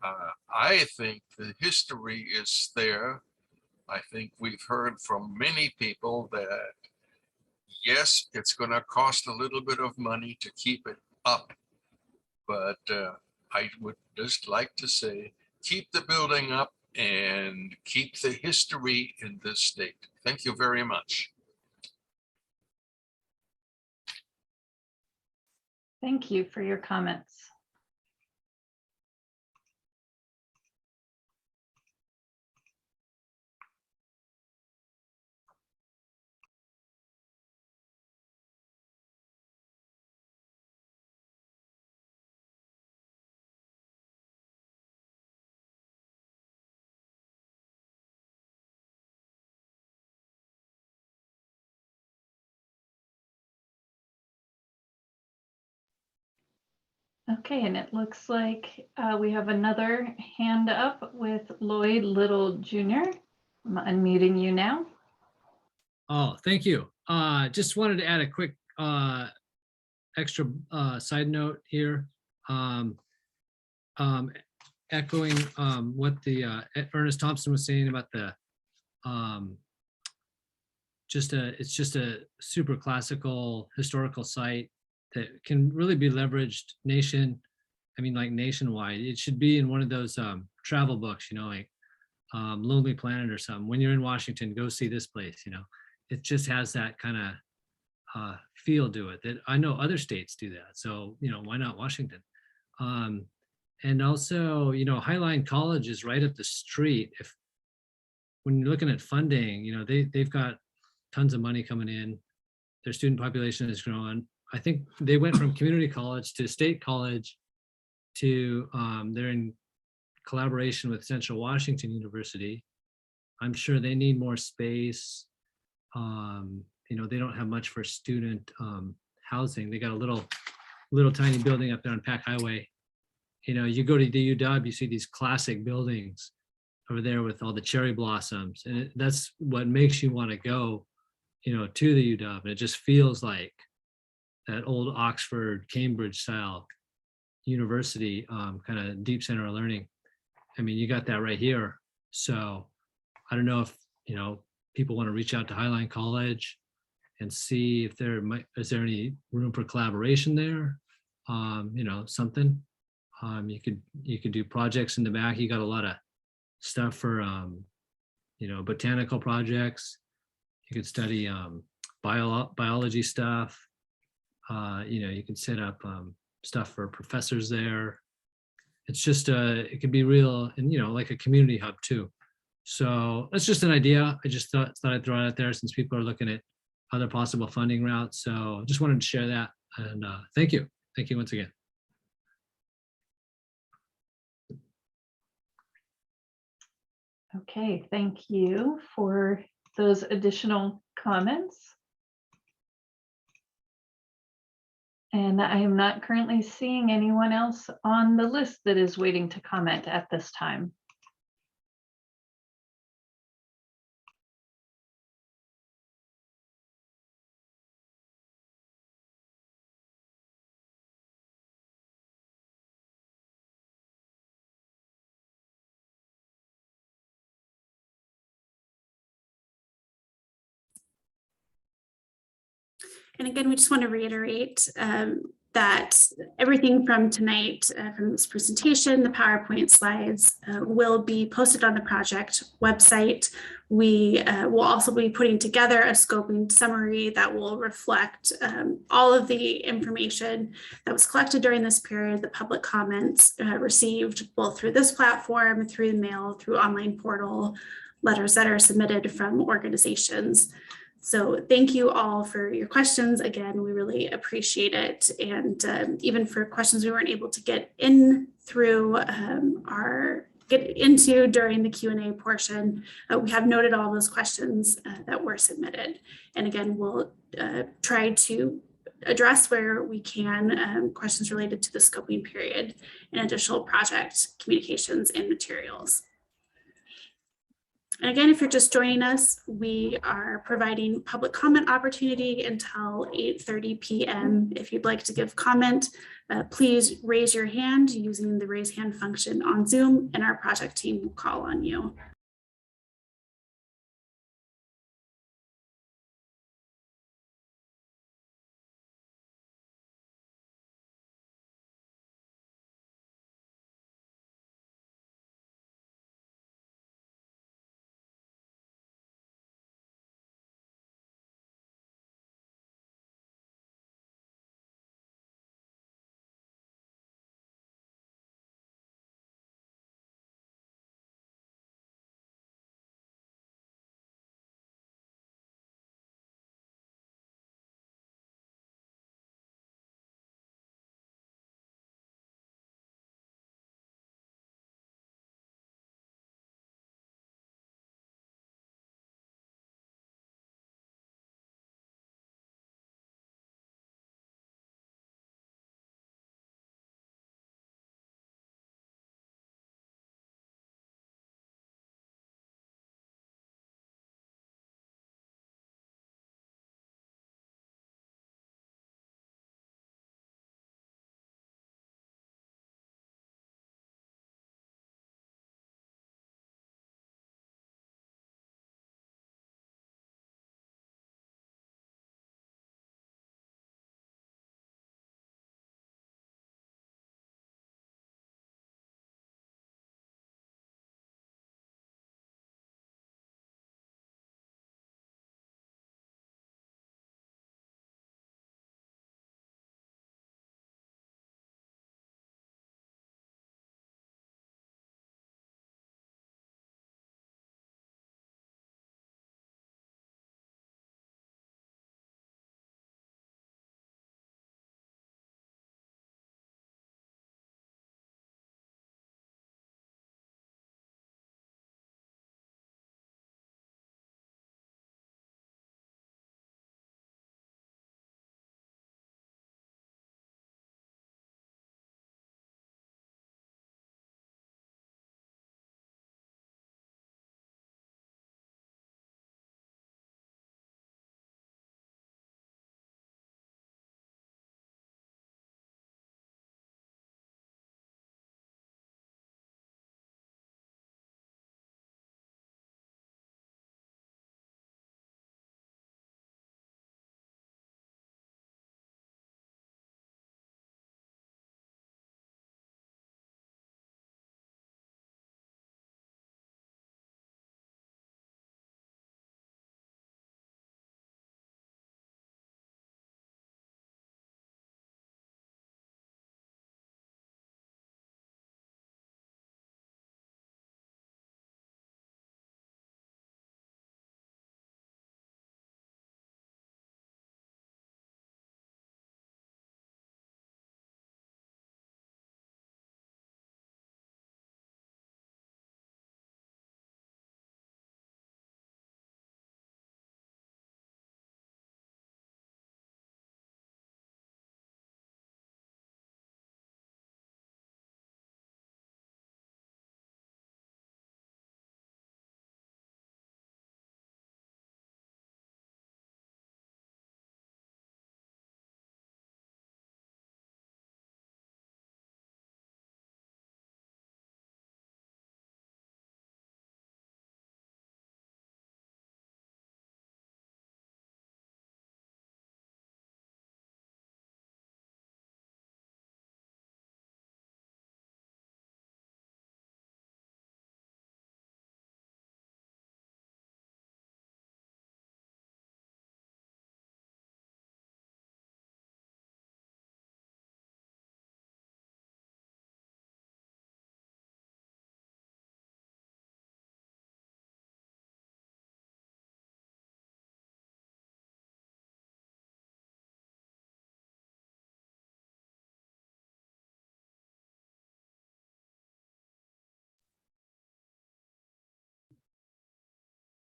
I think the history is there. I think we've heard from many people that yes, it's going to cost a little bit of money to keep it up, but I would just like to say, keep the building up and keep the history in this state. Thank you very much. Thank you for your comments. Okay, and it looks like we have another hand up with Lloyd Little Jr. I'm unmuting you now. Oh, thank you. Just wanted to add a quick extra side note here. Echoing what the Ernest Thompson was saying about the it's just a super classical historical site that can really be leveraged nationwide. It should be in one of those travel books, like Lonely Planet or something. When you're in Washington, go see this place. It just has that kind of feel to it that I know other states do that. So why not Washington? And also, Highline College is right up the street. When you're looking at funding, they've got tons of money coming in. Their student population is growing. I think they went from community college to state college to they're in collaboration with Central Washington University. I'm sure they need more space. They don't have much for student housing. They got a little tiny building up there on Pack Highway. You go to the UW, you see these classic buildings over there with all the cherry blossoms, and that's what makes you want to go, to the UW. And it just feels like that old Oxford, Cambridge style university, kind of deep center of learning. I mean, you got that right here. So I don't know if, people want to reach out to Highline College and see if is there any room for collaboration there? Something. You could do projects in the back. You got a lot of stuff for, botanical projects. You could study biology stuff. You can set up stuff for professors there. It's just it could be real, and like a community hub too. So that's just an idea. I just thought I'd throw it out there since people are looking at other possible funding routes. So just wanted to share that, and thank you once again. Okay, thank you for those additional comments. And I am not currently seeing anyone else on the list that is waiting to comment at this time. And again, we just want to reiterate that everything from tonight, from this presentation, the PowerPoint slides, will be posted on the project website. We will also be putting together a scoping summary that will reflect all of the information that was collected during this period, the public comments received both through this platform, through the mail, through online portal, letters that are submitted from organizations. So thank you all for your questions. Again, we really appreciate it. And even for questions we weren't able to get into during the Q&A portion, we have noted all those questions that were submitted. And again, we'll try to address where we can questions related to the scoping period and additional project communications and materials. And again, if you're just joining us, we are providing public comment opportunity until 8:30 p.m. If you'd like to give comment, please raise your hand using the raise hand function on Zoom, and our project team will call on you.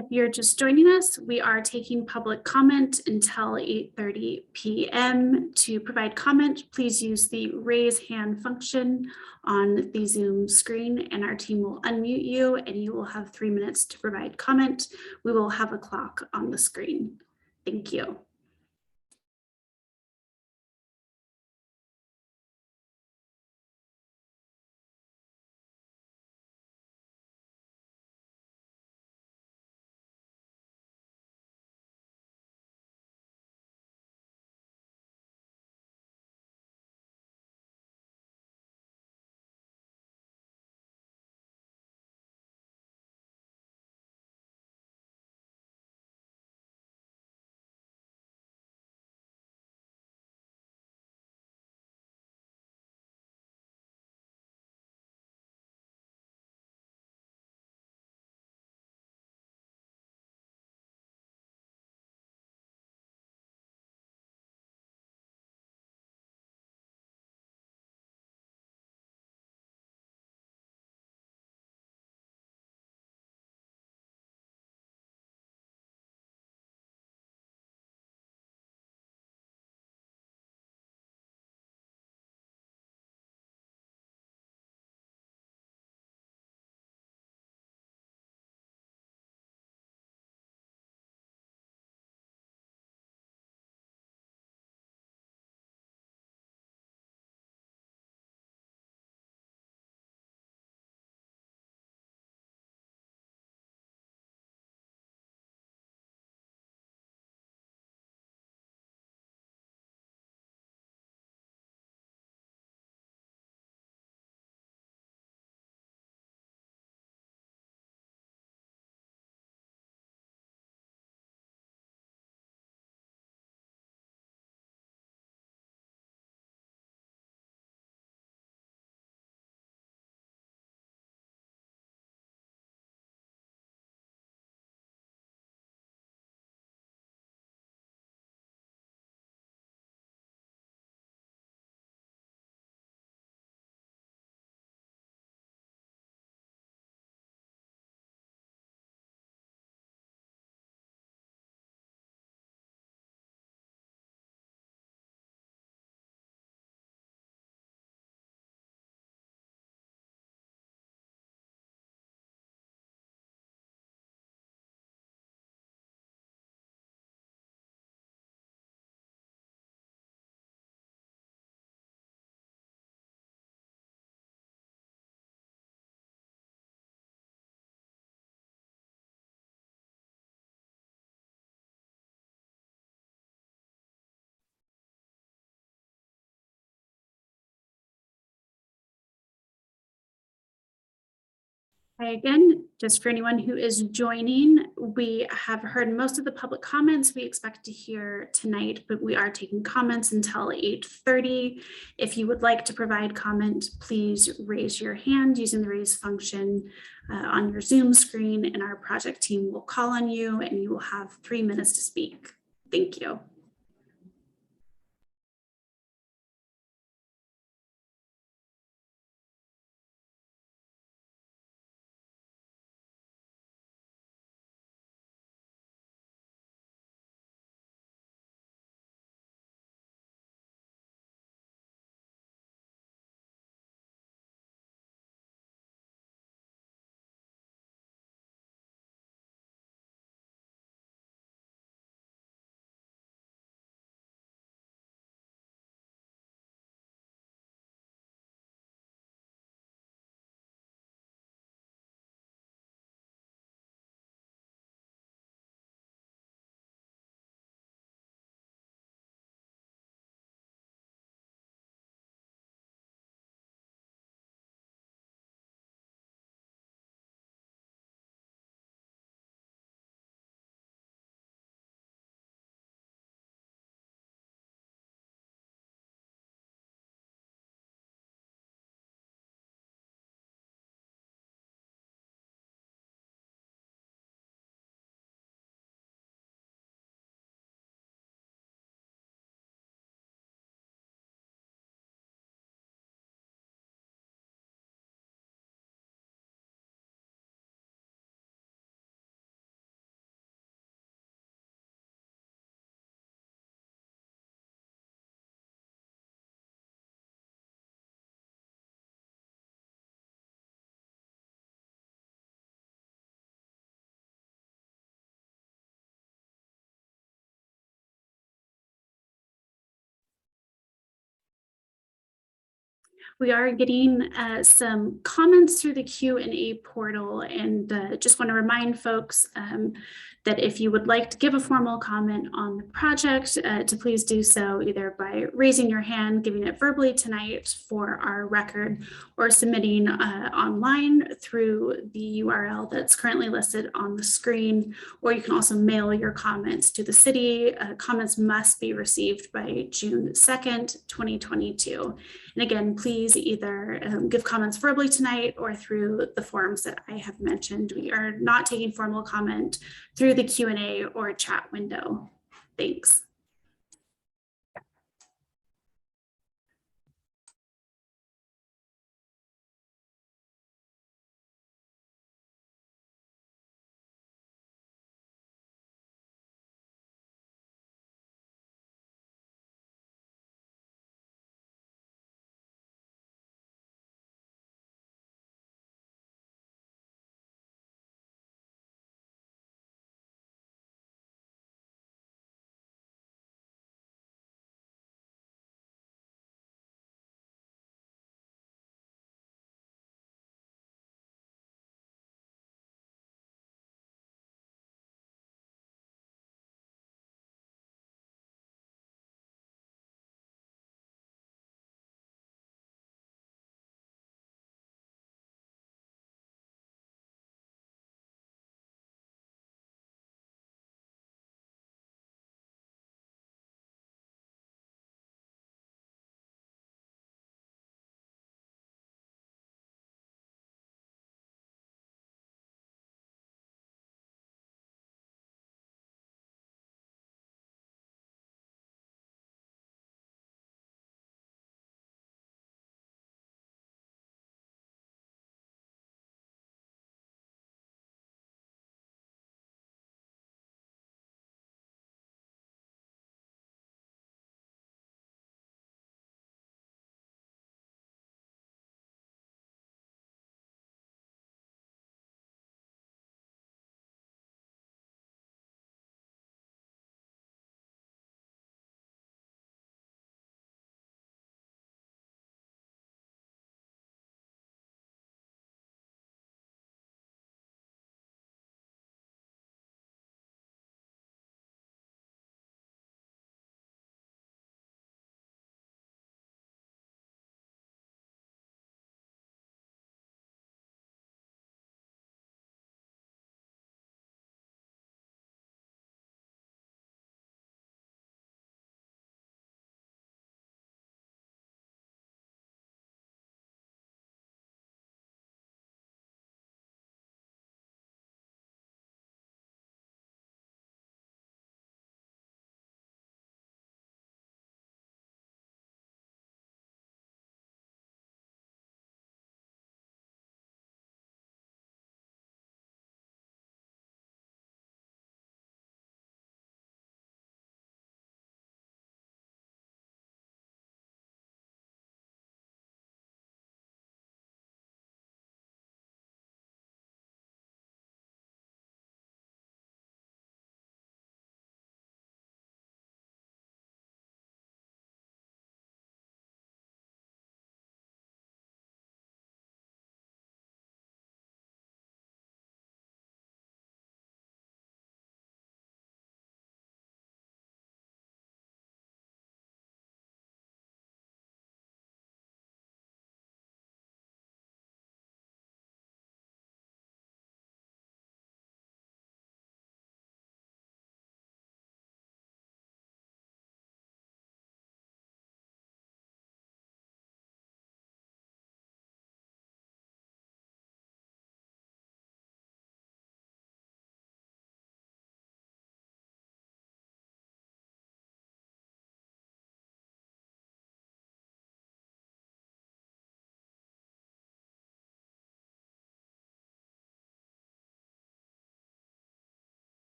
If you're just joining us, we are taking public comment until 8:30 p.m. To provide comment, please use the raise hand function on the Zoom screen and our team will unmute you and you will have 3 minutes to provide comment. We will have a clock on the screen. Thank you. Hi again, just for anyone who is joining, we have heard most of the public comments we expect to hear tonight, but we are taking comments until 8:30. If you would like to provide comment, please raise your hand using the raise function on your Zoom screen and our project team will call on you and you will have 3 minutes to speak. Thank you. We are getting some comments through the Q&A portal, and just want to remind folks that if you would like to give a formal comment on the project, to please do so either by raising your hand, giving it verbally tonight for our record, or submitting online through the URL that's currently listed on the screen, or you can also mail your comments to the city. Comments must be received by June 2nd, 2022. And again, please either give comments verbally tonight or through the forms that I have mentioned. We are not taking formal comment through the Q&A or chat window. Thanks.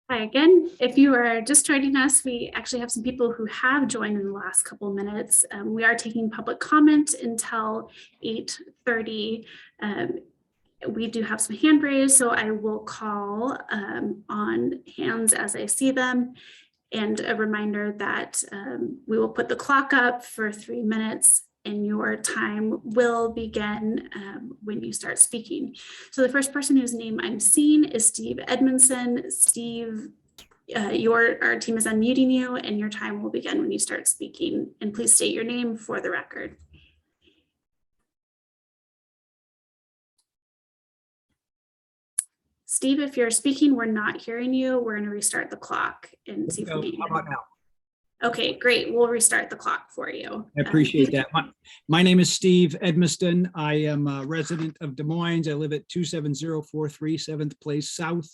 Hi again. If you are just joining us, we actually have some people who have joined in the last couple of minutes. We are taking public comment until 8:30. We do have some hand raised, so I will call on hands as I see them. And a reminder that we will put the clock up for 3 minutes and your time will begin when you start speaking. So the first person whose name I'm seeing is Steve Edmondson. Steve, our team is unmuting you and your time will begin when you start speaking. And please state your name for the record. Steve, if you're speaking, we're not hearing you. We're going to restart the clock and see if we can. How about now? Okay, great. We'll restart the clock for you. I appreciate that. My name is Steve Edmondson. I am a resident of Des Moines. I live at 27043 7th Place South.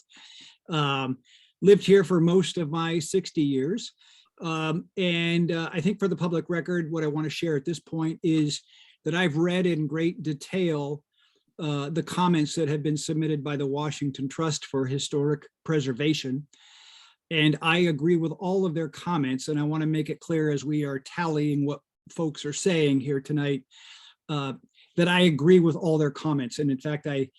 Lived here for most of my 60 years. I think for the public record, what I want to share at this point is that I've read in great detail the comments that have been submitted by the Washington Trust for Historic Preservation. And I agree with all of their comments. And I want to make it clear as we are tallying what folks are saying here tonight, that I agree with all their comments. And in fact, I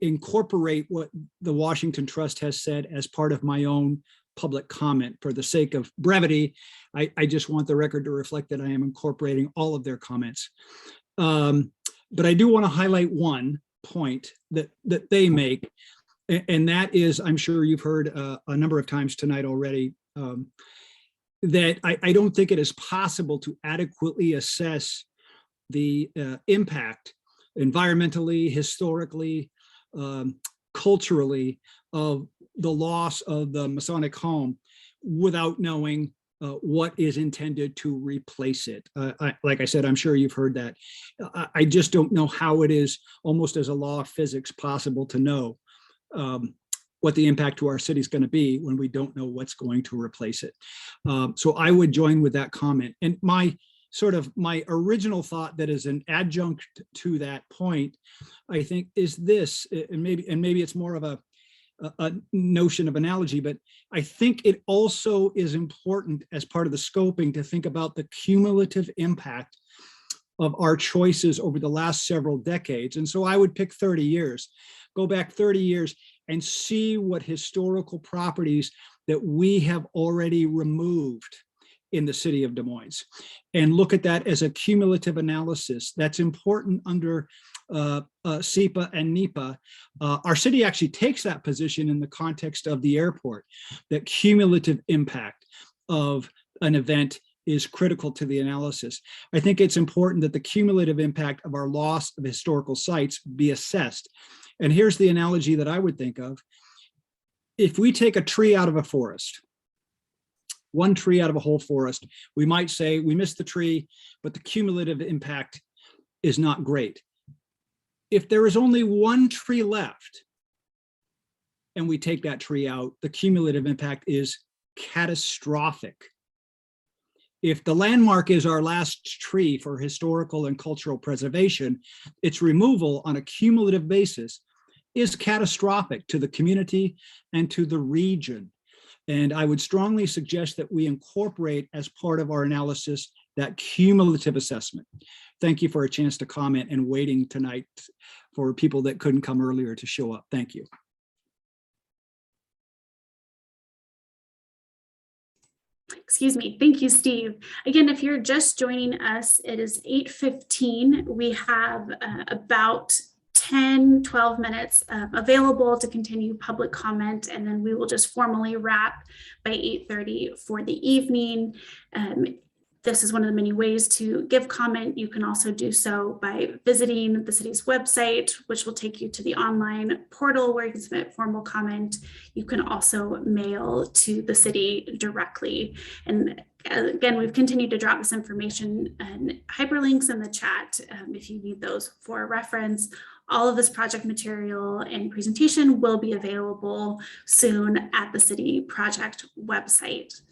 incorporate what the Washington Trust has said as part of my own public comment. For the sake of brevity, I just want the record to reflect that I am incorporating all of their comments. But I do want to highlight one point that they make, and that is, I'm sure you've heard a number of times tonight already, that I don't think it is possible to adequately assess the impact environmentally, historically, culturally of the loss of the Masonic home without knowing what is intended to replace it. Like I said, I'm sure you've heard that. I just don't know how it is, almost as a law of physics, possible to know what the impact to our city is going to be when we don't know what's going to replace it. So I would join with that comment. And my original thought that is an adjunct to that point, I think, is this, and maybe it's more of a notion of analogy, but I think it also is important as part of the scoping to think about the cumulative impact of our choices over the last several decades. And so I would pick 30 years, go back 30 years and see what historical properties that we have already removed in the city of Des Moines, and look at that as a cumulative analysis. That's important under SEPA and NEPA. Our city actually takes that position in the context of the airport, that cumulative impact of an event is critical to the analysis. I think it's important that the cumulative impact of our loss of historical sites be assessed. And here's the analogy that I would think of. If we take a tree out of a forest, one tree out of a whole forest, we might say we missed the tree, but the cumulative impact is not great. If there is only one tree left and we take that tree out, the cumulative impact is catastrophic. If the landmark is our last tree for historical and cultural preservation, its removal on a cumulative basis is catastrophic to the community and to the region. And I would strongly suggest that we incorporate as part of our analysis that cumulative assessment. Thank you for a chance to comment and waiting tonight for people that couldn't come earlier to show up. Thank you. Excuse me. Thank you, Steve. Again, if you're just joining us, it is 8:15. We have about 10-12 minutes available to continue public comment, and then we will just formally wrap by 8:30 for the evening. This is one of the many ways to give comment. You can also do so by visiting the city's website, which will take you to the online portal where you can submit formal comment. You can also mail to the city directly. And again, we've continued to drop this information and hyperlinks in the chat if you need those for reference. All of this project material and presentation will be available soon at the city project website.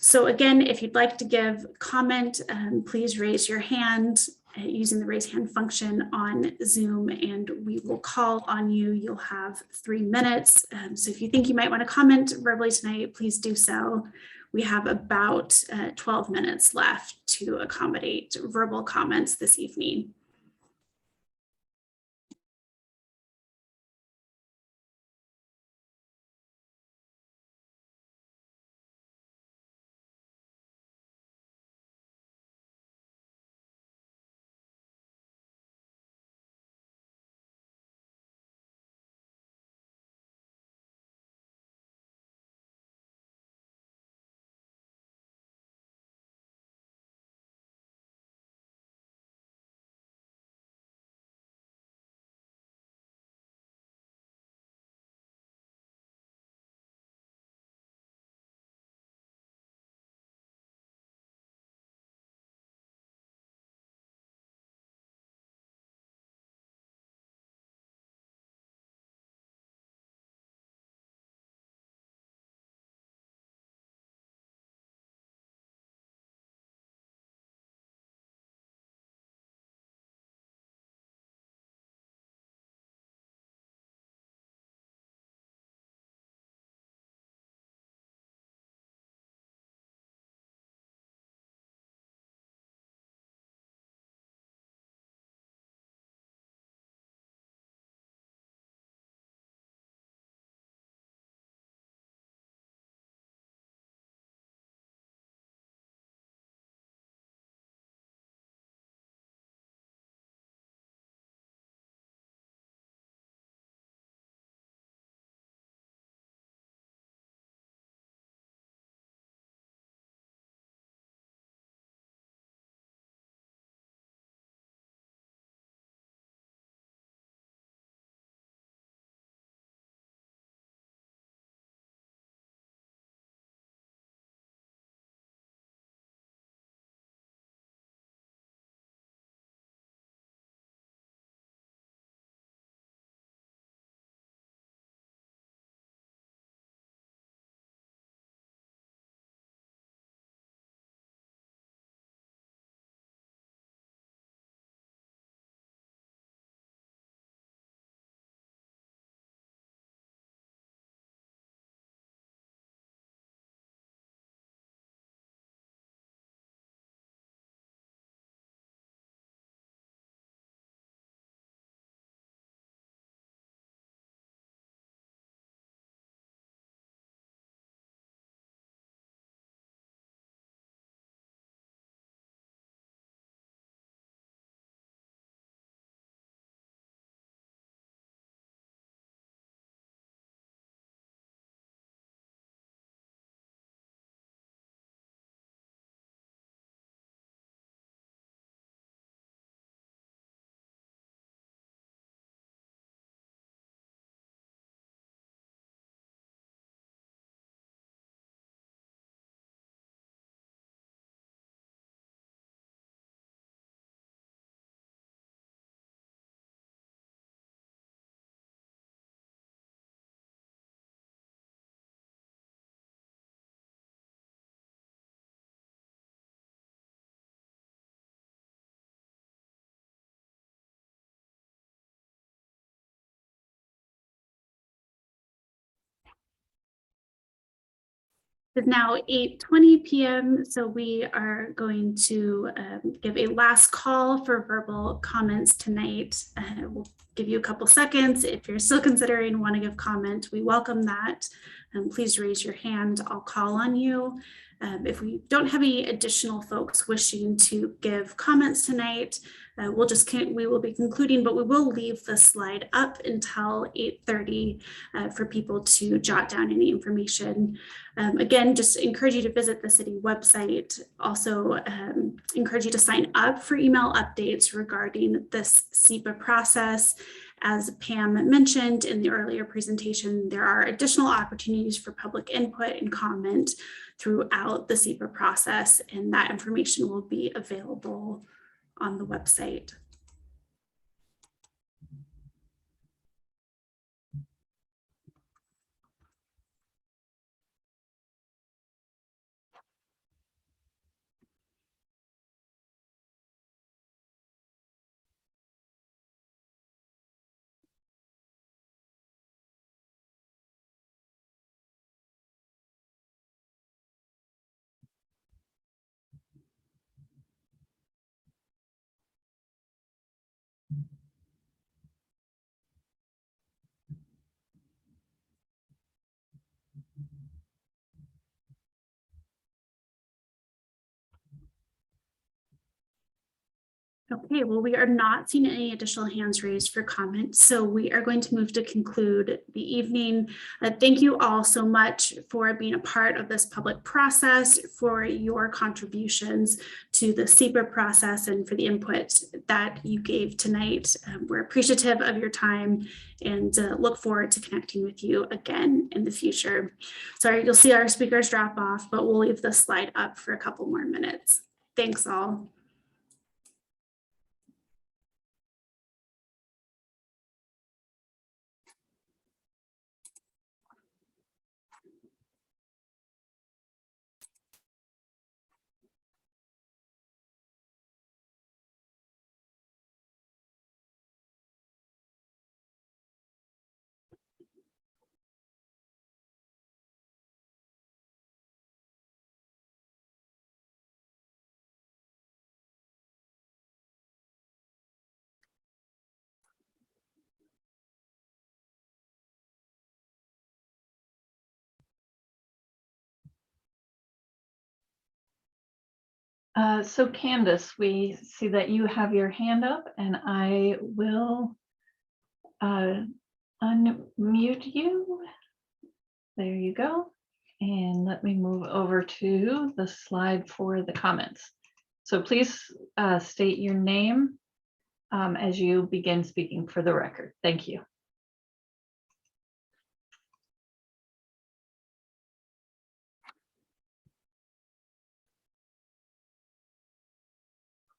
So again, if you'd like to give comment, please raise your hand using the raise hand function on Zoom, and we will call on you. You'll have 3 minutes. So if you think you might want to comment verbally tonight, please do so. We have about 12 minutes left to accommodate verbal comments this evening. It's now 8:20 p.m. So we are going to give a last call for verbal comments tonight. We'll give you a couple seconds. If you're still considering want to give comment, we welcome that. Please raise your hand. I'll call on you. If we don't have any additional folks wishing to give comments tonight, we will be concluding, but we will leave the slide up until 8:30 for people to jot down any information. Again, just encourage you to visit the city website. Also encourage you to sign up for email updates regarding this SEPA process. As Pam mentioned in the earlier presentation, there are additional opportunities for public input and comment throughout the SEPA process, and that information will be available on the website. Okay, well, we are not seeing any additional hands raised for comment, so we are going to move to conclude the evening. Thank you all so much for being a part of this public process, for your contributions to the SEPA process, and for the input that you gave tonight. We're appreciative of your time and look forward to connecting with you again in the future. Sorry, you'll see our speakers drop off, but we'll leave the slide up for a couple more minutes. Thanks all. So Candace, we see that you have your hand up, and I will unmute you. There you go. And let me move over to the slide for the comments. So please state your name as you begin speaking for the record. Thank you.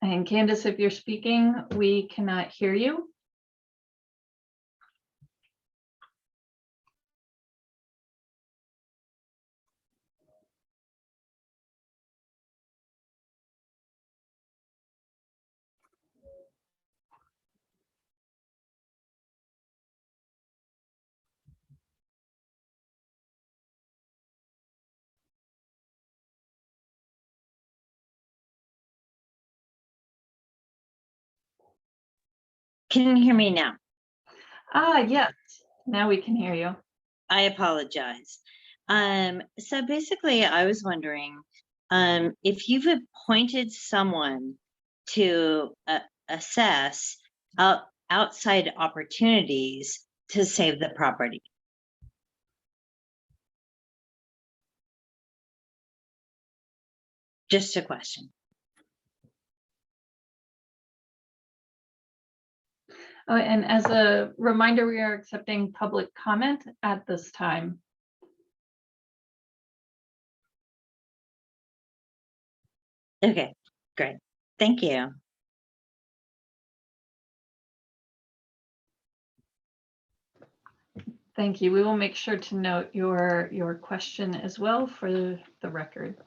And Candace, if you're speaking, we cannot hear you. Can you hear me now? Yes, now we can hear you. I apologize. So basically, I was wondering if you've appointed someone to assess outside opportunities to save the property. Just a question. Oh, and as a reminder, we are accepting public comment at this time. Okay, great. Thank you. Thank you. We will make sure to note your question as well for the record.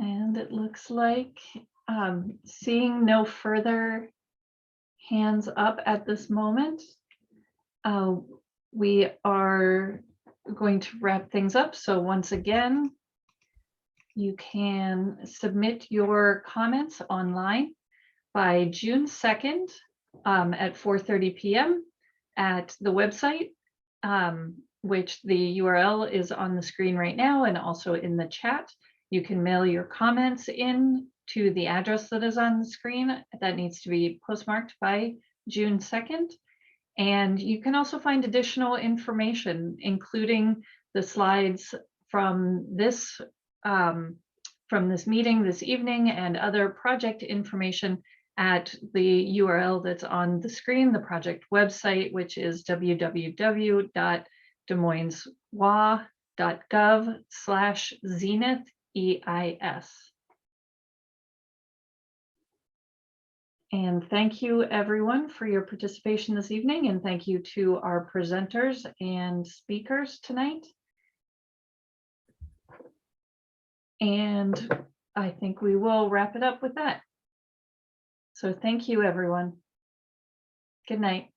And it looks like seeing no further hands up at this moment, we are going to wrap things up. So once again, you can submit your comments online by June 2nd at 4:30 p.m. at the website, which the URL is on the screen right now and also in the chat. You can mail your comments in to the address that is on the screen. That needs to be postmarked by June 2nd. And you can also find additional information, including the slides from this meeting this evening and other project information at the URL that's on the screen, the project website, which is www.desmoineswa.gov/Zenith EIS. And thank you everyone for your participation this evening, and thank you to our presenters and speakers tonight. And I think we will wrap it up with that. So thank you everyone. Good night.